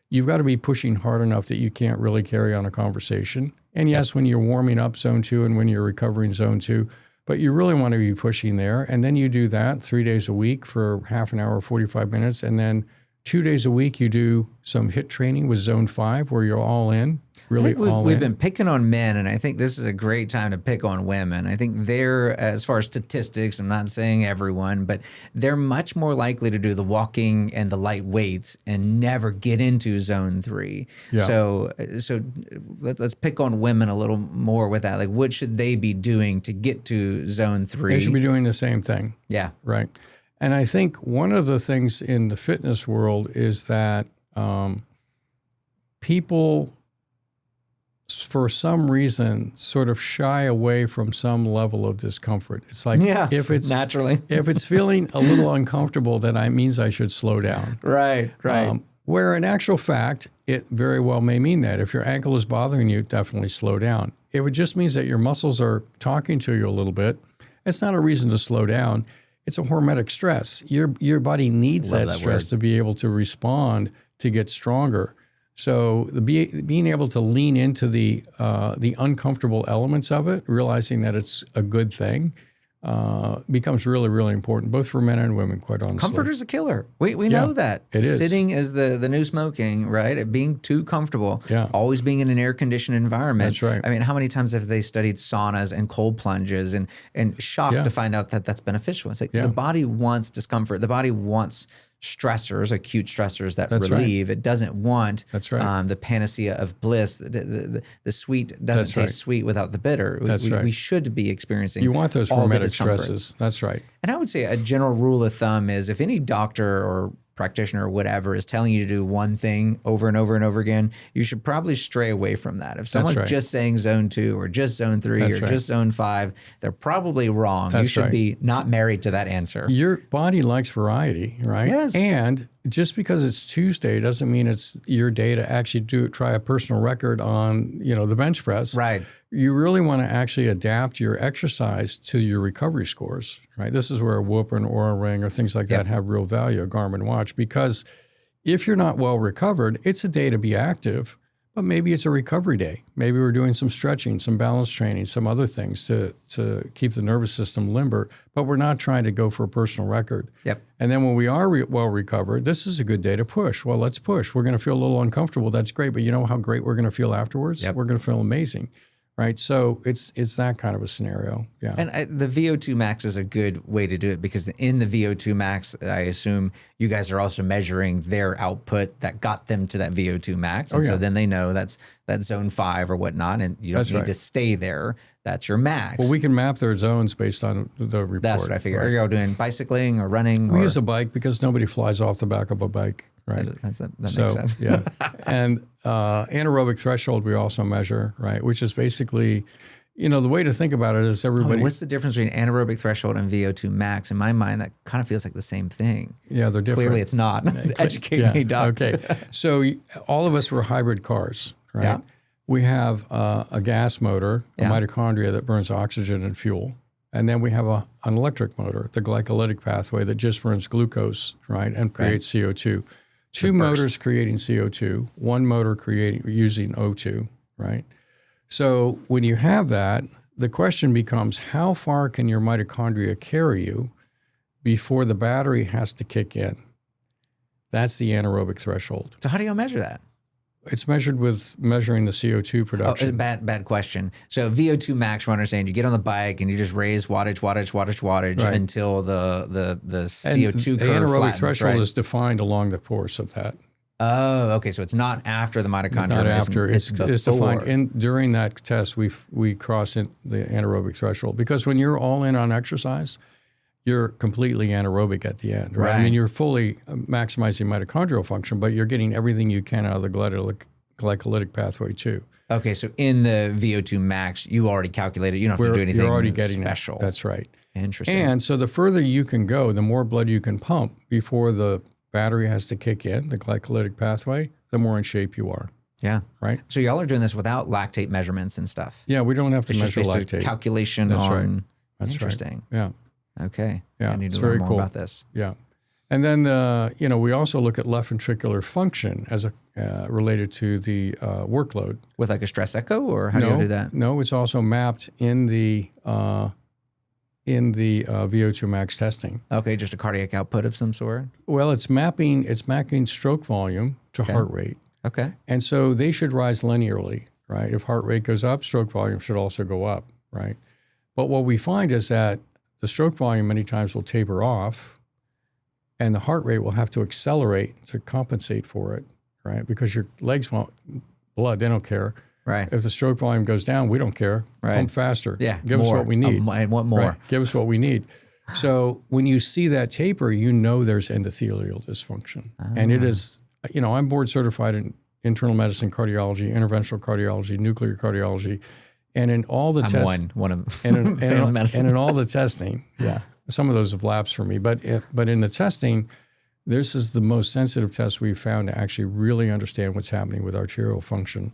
You've got to be pushing hard enough that you can't really carry on a conversation. And yes, when you're warming up zone 2 and when you're recovering zone 2, but you really want to be pushing there. And then you do that 3 days a week for half an hour, 45 minutes. And then 2 days a week, you do some HIIT training with zone 5 where you're all in, really all in. We've been picking on men, and I think this is a great time to pick on women. I think they're, as far as statistics, I'm not saying everyone, but they're much more likely to do the walking and the light weights and never get into zone 3. Yeah. So let's pick on women a little more with that. Like, what should they be doing to get to zone 3? They should be doing the same thing. Yeah. Right. And I think one of the things in the fitness world is that people, for some reason, sort of shy away from some level of discomfort. It's like if it's naturally, if it's feeling a little uncomfortable, then that means I should slow down. Right. Where in actual fact, it very well may mean that. If your ankle is bothering you, definitely slow down. If it just means that your muscles are talking to you a little bit, it's not a reason to slow down. It's a hormetic stress. Your body needs that stress to be able to respond, to get stronger. So being able to lean into the uncomfortable elements of it, realizing that it's a good thing, becomes really, really important, both for men and women, quite honestly. Comfort is a killer. We know that. It is. Sitting is the new smoking, right? Being too comfortable. Yeah. Always being in an air-conditioned environment. That's right. I mean, how many times have they studied saunas and cold plunges and shocked to find out that that's beneficial? It's like the body wants discomfort. The body wants stressors, acute stressors that relieve. It doesn't want the panacea of bliss. The sweet doesn't taste sweet without the bitter. We should be experiencing. You want those hormetic stresses. That's right. And I would say a general rule of thumb is if any doctor or practitioner or whatever is telling you to do one thing over and over and over again, you should probably stray away from that. If someone's just saying zone 2 or just zone 3 or just zone 5, they're probably wrong. You should be not married to that answer. Your body likes variety, right? Yes. And just because it's Tuesday doesn't mean it's your day to actually try a personal record on, the bench press. Right. You really want to actually adapt your exercise to your recovery scores, right? This is where a Whoop or an Oura Ring or things like that have real value, a Garmin watch, because if you're not well recovered, it's a day to be active, but maybe it's a recovery day. Maybe we're doing some stretching, some balance training, some other things to keep the nervous system limber, but we're not trying to go for a personal record. Yep. And then when we are well recovered, this is a good day to push. Well, let's push. We're going to feel a little uncomfortable. That's great, but you know how great we're going to feel afterwards? We're going to feel amazing. Right, so it's that kind of a scenario, And the VO2 max is a good way to do it because in the VO2 max, I assume you guys are also measuring their output that got them to that VO2 max, and so then they know that's zone 5 or whatnot, and you don't need to stay there. That's your max. Well, we can map their zones based on the report. That's what I figured. Are you all doing bicycling or running? We use a bike because nobody flies off the back of a bike. Right. That makes sense. And anaerobic threshold we also measure, right? Which is basically, the way to think about it is everybody. What's the difference between anaerobic threshold and VO2 max? In my mind, that kind of feels like the same thing. Yeah, they're different. Clearly, it's not. Educate me, Doc. Okay. So all of us were hybrid cars, right? Yeah. We have a gas motor, a mitochondria that burns oxygen and fuel. And then we have an electric motor, the glycolytic pathway that just burns glucose, right, and creates CO2. Two motors creating CO2, one motor using O2, right? So when you have that, the question becomes how far can your mitochondria carry you before the battery has to kick in? That's the anaerobic threshold. So how do you measure that? It's measured with measuring the CO2 production. Oh, bad question. So VO2 max, for understanding, you get on the bike and you just raise wattage until the CO2 the curve anaerobic flattens, threshold right? is defined along the course of that. Oh, okay. So it's not after the mitochondria. It's not after. It's before. defined during that test. We cross the anaerobic threshold, because when you're all in on exercise, you're completely anaerobic at the end, right? I mean, you're fully maximizing mitochondrial function, but you're getting everything you can out of the glycolytic pathway too. Okay, so in the VO2 max, you already calculated. You don't have to do anything You're already getting special. That's right. Interesting. And so the further you can go, the more blood you can pump before the battery has to kick in, the glycolytic pathway, the more in shape you are. Yeah. Right. So y'all are doing this without lactate measurements and stuff. Yeah, we don't have to measure just lactate. Calculation That's on. right. That's Interesting. Right. Yeah. Okay. Yeah. I need to it's learn very more cool about this. Yeah. And then we also look at left ventricular function as related to the workload. With like a stress echo, or how do you do that? No, it's also mapped in the VO2 max testing. Okay, just a cardiac output of some sort. Well, it's mapping stroke volume to heart rate. Okay. And so they should rise linearly, right? If heart rate goes up, stroke volume should also go up, right? But what we find is that the stroke volume many times will taper off, and the heart rate will have to accelerate to compensate for it, right? Because your legs want blood, they don't care. Right. If the stroke volume goes down, we don't care. Right. Pump faster. Yeah. Give us what we need. I want more. Right. Give us what we need. So when you see that taper, you know there's endothelial dysfunction. And it is, I'm board certified in internal medicine, cardiology, interventional cardiology, nuclear cardiology, and in all the tests. One of and family medicine. And in all the testing, some of those have lapsed for me. But in the testing, this is the most sensitive test we've found to actually really understand what's happening with arterial function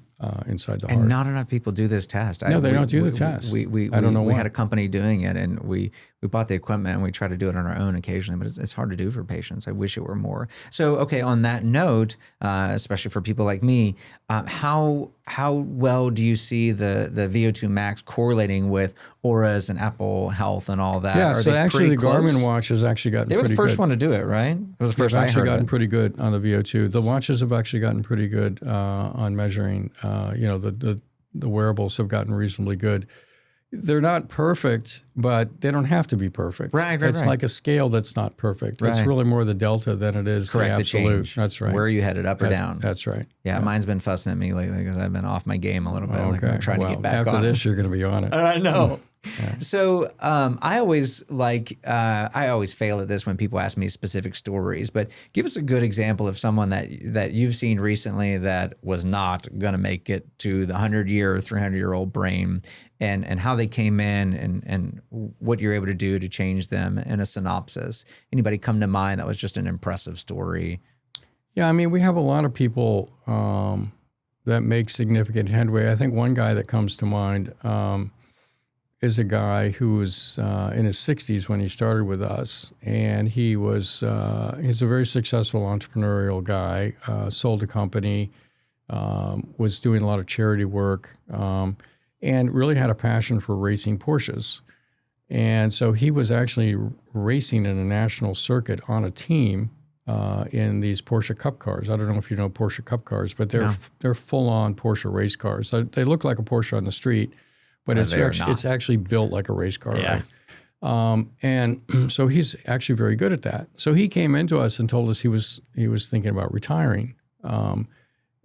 inside the heart. And not enough people do this test. No, they don't do the test. I don't know we why. had a company doing it, and we bought the equipment, and we try to do it on our own occasionally, but it's hard to do for patients. I wish it were more. So, okay, on that note, especially for people like me, how well do you see the VO2 max correlating with Oura's and Apple Health and all that? Yeah, Are so they actually the pretty close? Garmin watch has actually gotten They were pretty the first good. one to do it, right? It was the first They've I actually heard gotten of it. pretty good on the VO2. The watches have actually gotten pretty good on measuring. The wearables have gotten reasonably good. They're not perfect, but they don't have to be perfect. Right. It's like a scale that's not perfect. It's Right. really more the delta than it is Correct the the absolute. change. That's right. Where are you headed, up or down? That's right. Yeah, mine's been fussing at me lately because I've been off my game a little bit. Like I'm trying to get back after on. this, you're going to be on it. I know. So I always fail at this when people ask me specific stories, but give us a good example of someone that you've seen recently that was not going to make it to the 100-year or 300-year-old brain, and how they came in and what you're able to do to change them in a synopsis. Anybody come to mind that was just an impressive story? Yeah, I mean, we have a lot of people that make significant headway. I think one guy that comes to mind is a guy who was in his 60s when he started with us, and he's a very successful entrepreneurial guy, sold a company, was doing a lot of charity work, and really had a passion for racing Porsches. And so he was actually racing in a national circuit on a team in these Porsche Cup cars. I don't know if you know Porsche Cup cars, but they're full-on Porsche race cars. They look like a Porsche on the street, but it's actually built like a race car, right? And so he's actually very good at that. So he came into us and told us he was thinking about retiring. And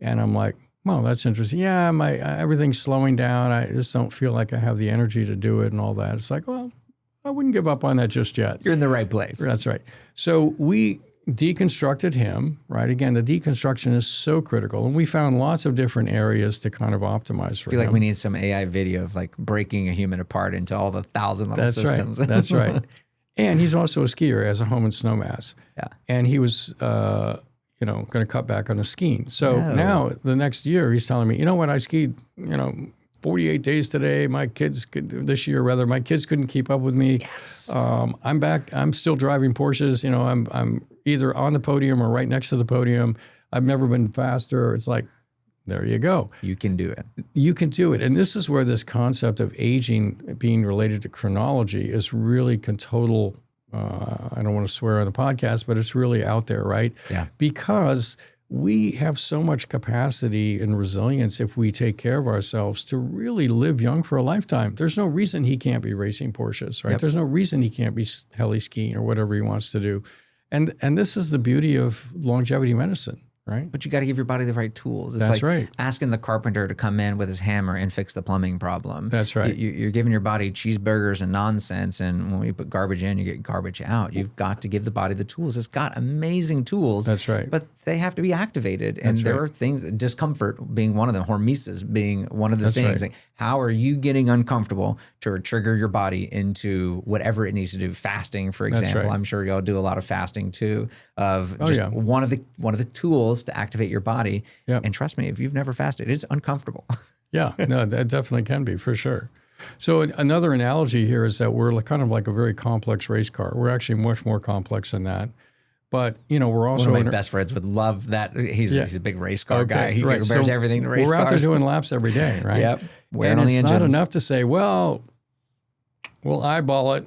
I'm like, well, that's interesting. Yeah, everything's slowing down. I just don't feel like I have the energy to do it and all that. It's like, well, I wouldn't give up on that just yet. You're in the right place. That's right. So we deconstructed him, right? Again, the deconstruction is so critical. And we found lots of different areas to kind of optimize for him. I feel like we need some AI video of like breaking a human apart into all the 1,000 little systems. Right. That's right. And he's also a skier, has a home in Snowmass. Yeah. And he was, going to cut back on his skiing. So now the next year he's telling me, you know what, I skied, 48 days today. My kids couldn't keep up with me. Yes. I'm back. I'm still driving Porsches. I'm either on the podium or right next to the podium. I've never been faster. It's like, there you go. You can do it. You can do it. And this is where this concept of aging being related to chronology is really I don't want to swear on the podcast, but it's really out there, right? Yeah. Because we have so much capacity and resilience if we take care of ourselves to really live young for a lifetime. There's no reason he can't be racing Porsches, right? Yep. There's no reason he can't be heli skiing or whatever he wants to do. And this is the beauty of longevity medicine. Right. But you got to give your body the right tools. It's That's like right. asking the carpenter to come in with his hammer and fix the plumbing problem. That's right. You're giving your body cheeseburgers and nonsense. And when you put garbage in, you get garbage out. You've got to give the body the tools. It's got amazing tools. That's right. But they have to be activated. And there are things, discomfort being one of them, hormesis being one of the things. Like, how are you getting uncomfortable to trigger your body into whatever it needs to do? Fasting, for example. I'm sure y'all do a lot of fasting too, of one of the tools to activate your body. Yep. And trust me, if you've never fasted, it's uncomfortable. Yeah, no, that definitely can be, for sure. So another analogy here is that we're kind of like a very complex race car. We're actually much more complex than that. But, we're also... One of my best friends would love that. He's a big race car guy. He compares everything to race cars. We're out there doing laps every day, right? Yep. And it's not enough to say, well, we'll eyeball it.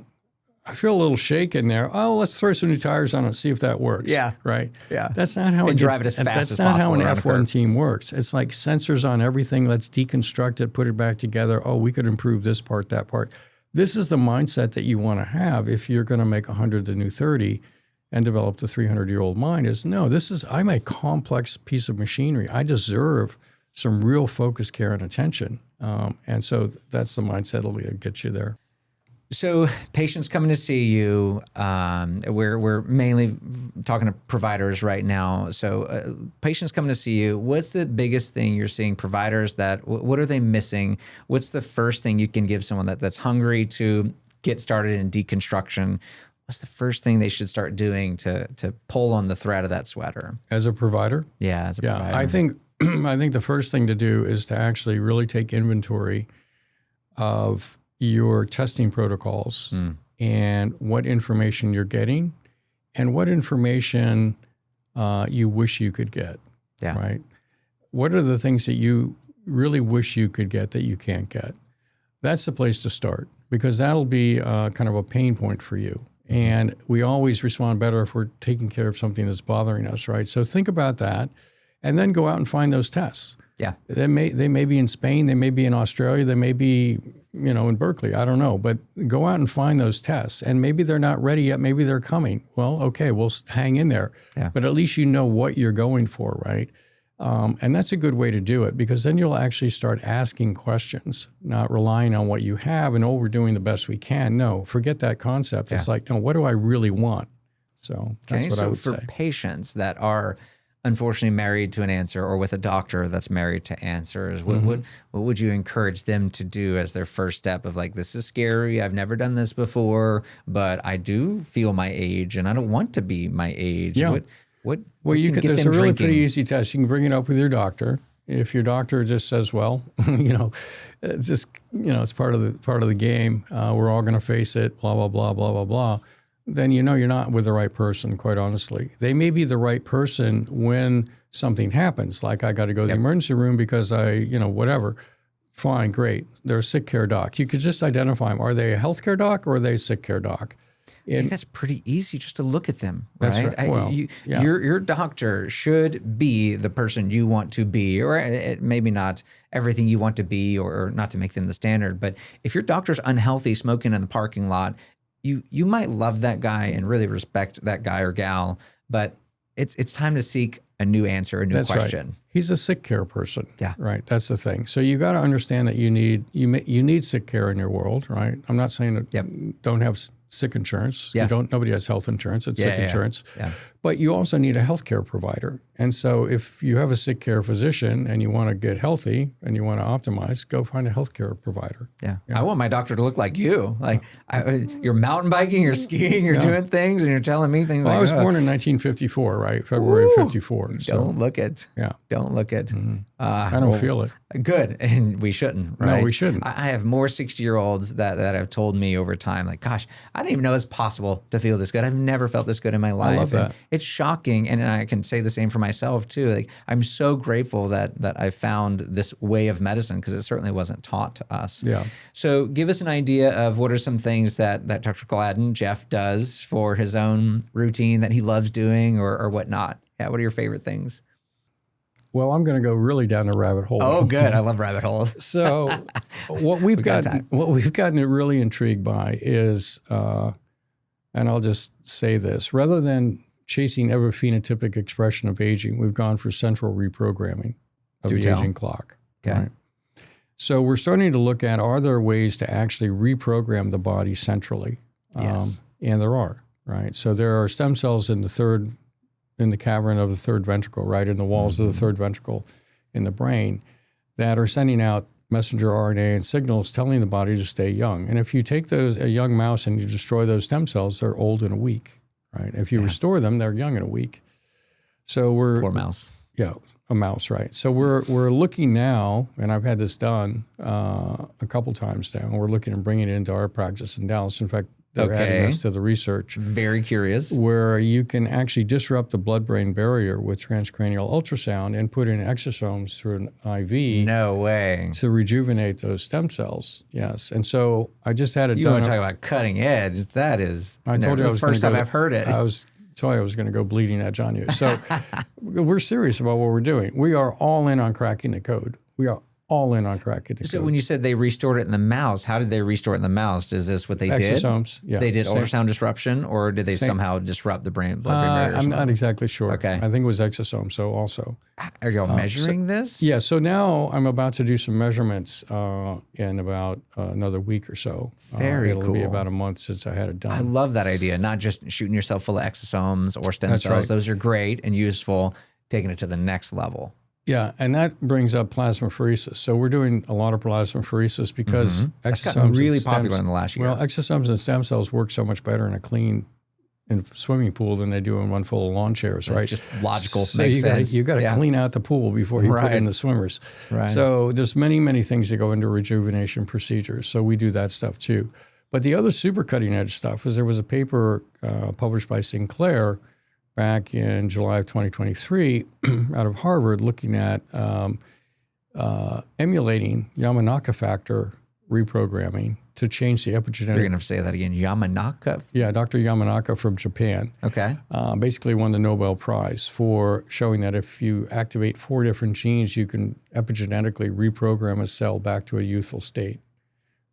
I feel a little shake in there. Oh, let's throw some new tires on it and see if that works. Yeah. Right? Yeah. That's not how drive it as fast as possible. That's not how an F1 team works. It's like sensors on everything. Let's deconstruct it, put it back together. Oh, we could improve this part, that part. This is the mindset that you want to have if you're going to make 100 the new 30 and develop the 300-year-old mind is, no, I'm a complex piece of machinery. I deserve some real focus, care, and attention. And so that's the mindset that'll get you there. So patients coming to see you, we're mainly talking to providers right now. So patients coming to see you, what's the biggest thing you're seeing providers what are they missing? What's the first thing you can give someone that's hungry to get started in deconstruction? What's the first thing they should start doing to pull on the thread of that sweater? As a provider? Yeah, as a provider. I think the first thing to do is to actually really take inventory of your testing protocols and what information you're getting and what information you wish you could get, right? What are the things that you really wish you could get that you can't get? That's the place to start, because that'll be kind of a pain point for you. And we always respond better if we're taking care of something that's bothering us, right? So think about that and then go out and find those tests. Yeah. They may be in Spain, they may be in Australia, they may be, in Berkeley, I don't know, but go out and find those tests. And maybe they're not ready yet, maybe they're coming. Well, okay, we'll hang in there. Yeah. But at least you know what you're going for, right? And that's a good way to do it, because then you'll actually start asking questions, not relying on what you have and, we're doing the best we can. No, forget that concept. Yeah. It's like, no, what do I really want? So that's what I would say. For patients that are unfortunately married to an answer, or with a doctor that's married to answers, what would you encourage them to do as their first step of like, this is scary, I've never done this before, but I do feel my age and I don't want to be my age. Yeah. There's a really pretty easy test. You can bring it up with your doctor. If your doctor just says, well, it's just, it's part of the game. We're all going to face it, blah, blah, blah, blah, blah, blah. Then you're not with the right person, quite honestly. They may be the right person when something happens, like I got to go to the emergency room because whatever. Fine, great. They're a sick care doc. You could just identify them. Are they a healthcare doc or are they a sick care doc? I think that's pretty easy just to look at them, right? That's right. Well, your doctor should be the person you want to be, or maybe not everything you want to be, or not to make them the standard. But if your doctor's unhealthy, smoking in the parking lot, you might love that guy and really respect that guy or gal, but it's time to seek a new answer, a new question. Right. He's a sick care person. Yeah. Right. That's the thing. So you got to understand that you need sick care in your world, right? I'm not saying that don't have sick insurance. Yeah. Nobody has health insurance. It's sick insurance. Yeah. But you also need a healthcare provider. And so if you have a sick care physician and you want to get healthy and you want to optimize, go find a healthcare provider. Yeah. I want my doctor to look like you. Like you're mountain biking, you're skiing, you're doing things, and you're telling me things I was born in 1954, right? February of 54. So. Don't look it. Yeah. Don't look it. Mm-hmm. I don't feel it. Good. And we shouldn't, right? No, we shouldn't. I have more 60-year-olds that have told me over time, like, gosh, I didn't even know it's possible to feel this good. I've never felt this good in my life. I love that. And it's shocking. And I can say the same for myself too. Like, I'm so grateful that I found this way of medicine, because it certainly wasn't taught to us. Yeah. So give us an idea of what are some things that Dr. Gladden, Jeff, does for his own routine that he loves doing or whatnot. Yeah. What are your favorite things? Well, I'm going to go really down the rabbit hole. Oh, good. I love rabbit holes. So what we've gotten really intrigued by is, and I'll just say this, rather than chasing every phenotypic expression of aging, we've gone for central reprogramming of the aging clock. Okay. Right? So we're starting to look at, are there ways to actually reprogram the body centrally? Yes. And there are, right? So there are stem cells in the cavern of the third ventricle, right, in the walls of the third ventricle in the brain, that are sending out messenger RNA and signals telling the body to stay young. And if you take a young mouse and you destroy those stem cells, they're old in a week, right? If you restore them, they're young in a week. So Poor mouse. Yeah, a mouse, right? So we're looking now, and I've had this done a couple times now, and we're looking at bringing it into our practice in Dallas. In fact, they're adding this to the research. Very curious. Where you can actually disrupt the blood-brain barrier with transcranial ultrasound and put in exosomes through an IV. No way. To rejuvenate those stem cells, yes. And so I just had it You done. want to talk about cutting edge? That is. I told you I was the first gonna time I've heard it. I told you I was going to go bleeding edge on you. So we're serious about what we're doing. We are all in on cracking the code. We are all in on cracking the code. So when you said they restored it in the mouse, how did they restore it in the mouse? Is this what they did? Exosomes, yeah. They did ultrasound disruption, or did they somehow disrupt the blood-brain barrier? I'm not exactly sure. Okay. I think it was exosomes, so also. Are y'all measuring this? Yeah, so now I'm about to do some measurements in about another week or so. Very It'll be cool. about a month since I had it done. I love that idea. Not just shooting yourself full of exosomes or stem cells. right. Those are great and useful. Taking it to the next level. Yeah, and that brings up plasmapheresis. So we're doing a lot of plasmapheresis because That's exosomes gotten really and stem- popular in the last year. Well, exosomes and stem cells work so much better in a clean swimming pool than they do in one full of lawn chairs, right? Just logical. So makes sense. you got to clean out the pool before you put in the swimmers. Right. So there's many things that go into rejuvenation procedures. So we do that stuff too. But the other super cutting edge stuff is there was a paper published by Sinclair back in July of 2023 out of Harvard looking at emulating Yamanaka factor reprogramming to change the epigenetic. You're going to say that again. Yamanaka? Yeah, Dr. Yamanaka from Japan. Okay. Basically won the Nobel Prize for showing that if you activate 4 different genes, you can epigenetically reprogram a cell back to a youthful state,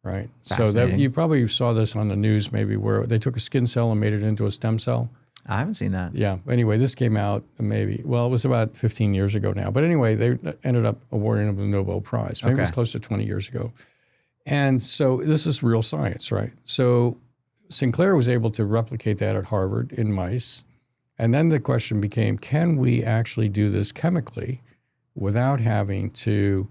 right? So that you probably saw this on the news maybe where they took a skin cell and made it into a stem cell. I haven't seen that. Yeah. Anyway, this came out it was about 15 years ago now. But anyway, they ended up awarding him the Nobel Prize. Maybe it was close to 20 years ago. And so this is real science, right? So Sinclair was able to replicate that at Harvard in mice. And then the question became, can we actually do this chemically without having to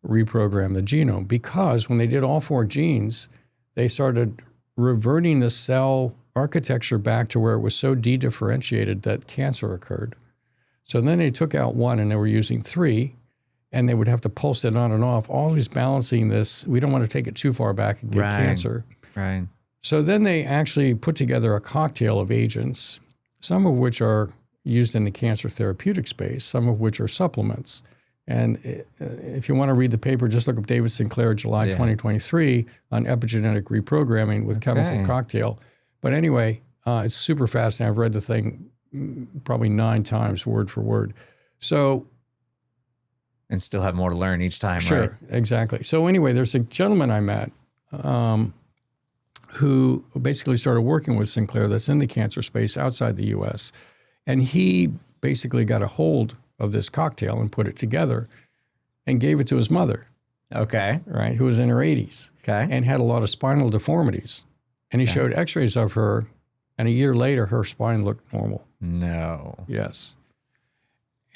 reprogram the genome? Because when they did all 4 genes, they started reverting the cell architecture back to where it was so dedifferentiated that cancer occurred. So then they took out 1 and they were using 3, and they would have to pulse it on and off, always balancing this. We don't want to take it too far back and get cancer. Right. So then they actually put together a cocktail of agents, some of which are used in the cancer therapeutic space, some of which are supplements. And if you want to read the paper, just look up David Sinclair, July 2023, on epigenetic reprogramming with chemical cocktail. But anyway, it's super fascinating. I've read the thing probably 9 times, word for word. So, and still have more to learn each time, sure, right? Exactly. So anyway, there's a gentleman I met who basically started working with Sinclair that's in the cancer space outside the U.S. And he basically got a hold of this cocktail and put it together and gave it to his mother. Okay. Right, who was in her 80s. Okay. And had a lot of spinal deformities. And he showed x-rays of her, and a year later, her spine looked normal. No. Yes.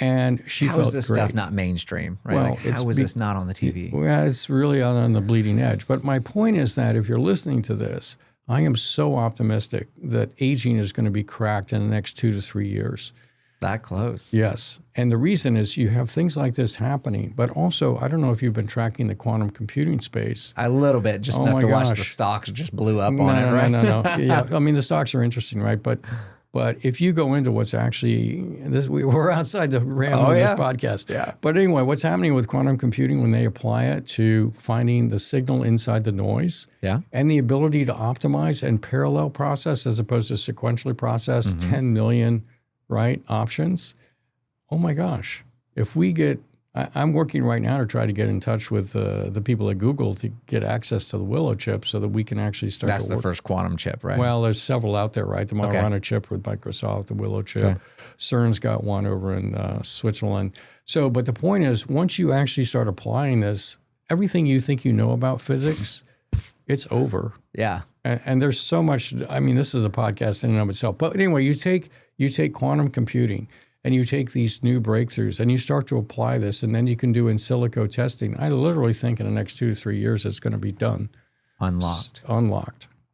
And she felt How is this great. stuff not mainstream, right? Well, Like, how is this not on the TV? Well, it's really on the bleeding edge. But my point is that if you're listening to this, I am so optimistic that aging is going to be cracked in the next 2 to 3 years. That close. Yes. And the reason is you have things like this happening. But also, I don't know if you've been tracking the quantum computing space. A little bit, just enough to watch the stocks just blew up on it, right? No. Yeah, I mean, the stocks are interesting, right? But if you go into what's actually, we're outside the realm of this podcast. Yeah. But anyway, what's happening with quantum computing when they apply it to finding the signal inside the noise and the ability to optimize and parallel process as opposed to sequentially process 10 million, right, options. Oh my gosh. if we get, I'm working right now to try to get in touch with the people at Google to get access to the Willow chip so that we can actually start That's to the work. first quantum chip, right? Well, there's several out there, right? The Marana chip with Microsoft, the Willow chip. CERN's got one over in Switzerland. So, but the point is, once you actually start applying this, everything you think you know about physics, it's over. Yeah. And there's so much, I mean, this is a podcast in and of itself. But anyway, you take quantum computing and you take these new breakthroughs and you start to apply this, and then you can do in silico testing. I literally think in the next 2 to 3 years, it's going to be done. Unlocked.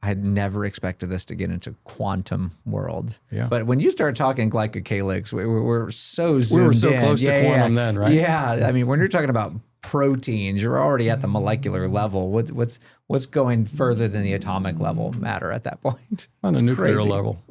I had never expected this to get into quantum world. Yeah. But when you start talking glycocalyx, we're so zoomed in. We were so close to quantum then, right? Yeah. I mean, when you're talking about proteins, you're already at the molecular level. What's going further than the atomic level matter at that point? On the nuclear level.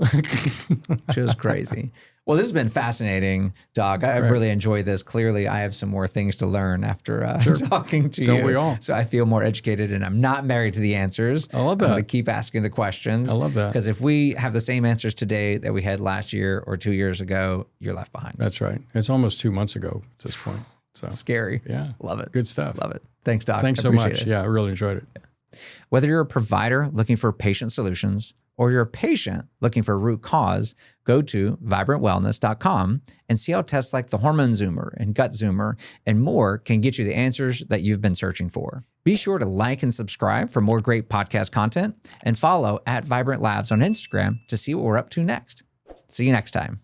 Just crazy. Well, this has been fascinating, Doc. I've really enjoyed this. Clearly, I have some more things to learn after talking to you. Don't we all? So I feel more educated, and I'm not married to the answers. I love that. I'm going to keep asking the questions. I love that. Because if we have the same answers today that we had last year or 2 years ago, you're left behind. That's right. It's almost 2 months ago at this point. So Scary. Yeah. Love it. Good stuff. Love it. Thanks, Doc. Thanks so much. Yeah, I really enjoyed it. Whether you're a provider looking for patient solutions or you're a patient looking for root cause, go to vibrantwellness.com and see how tests like the hormone zoomer and gut zoomer and more can get you the answers that you've been searching for. Be sure to like and subscribe for more great podcast content and follow @Vibrant Labs on Instagram to see what we're up to next. See you next time.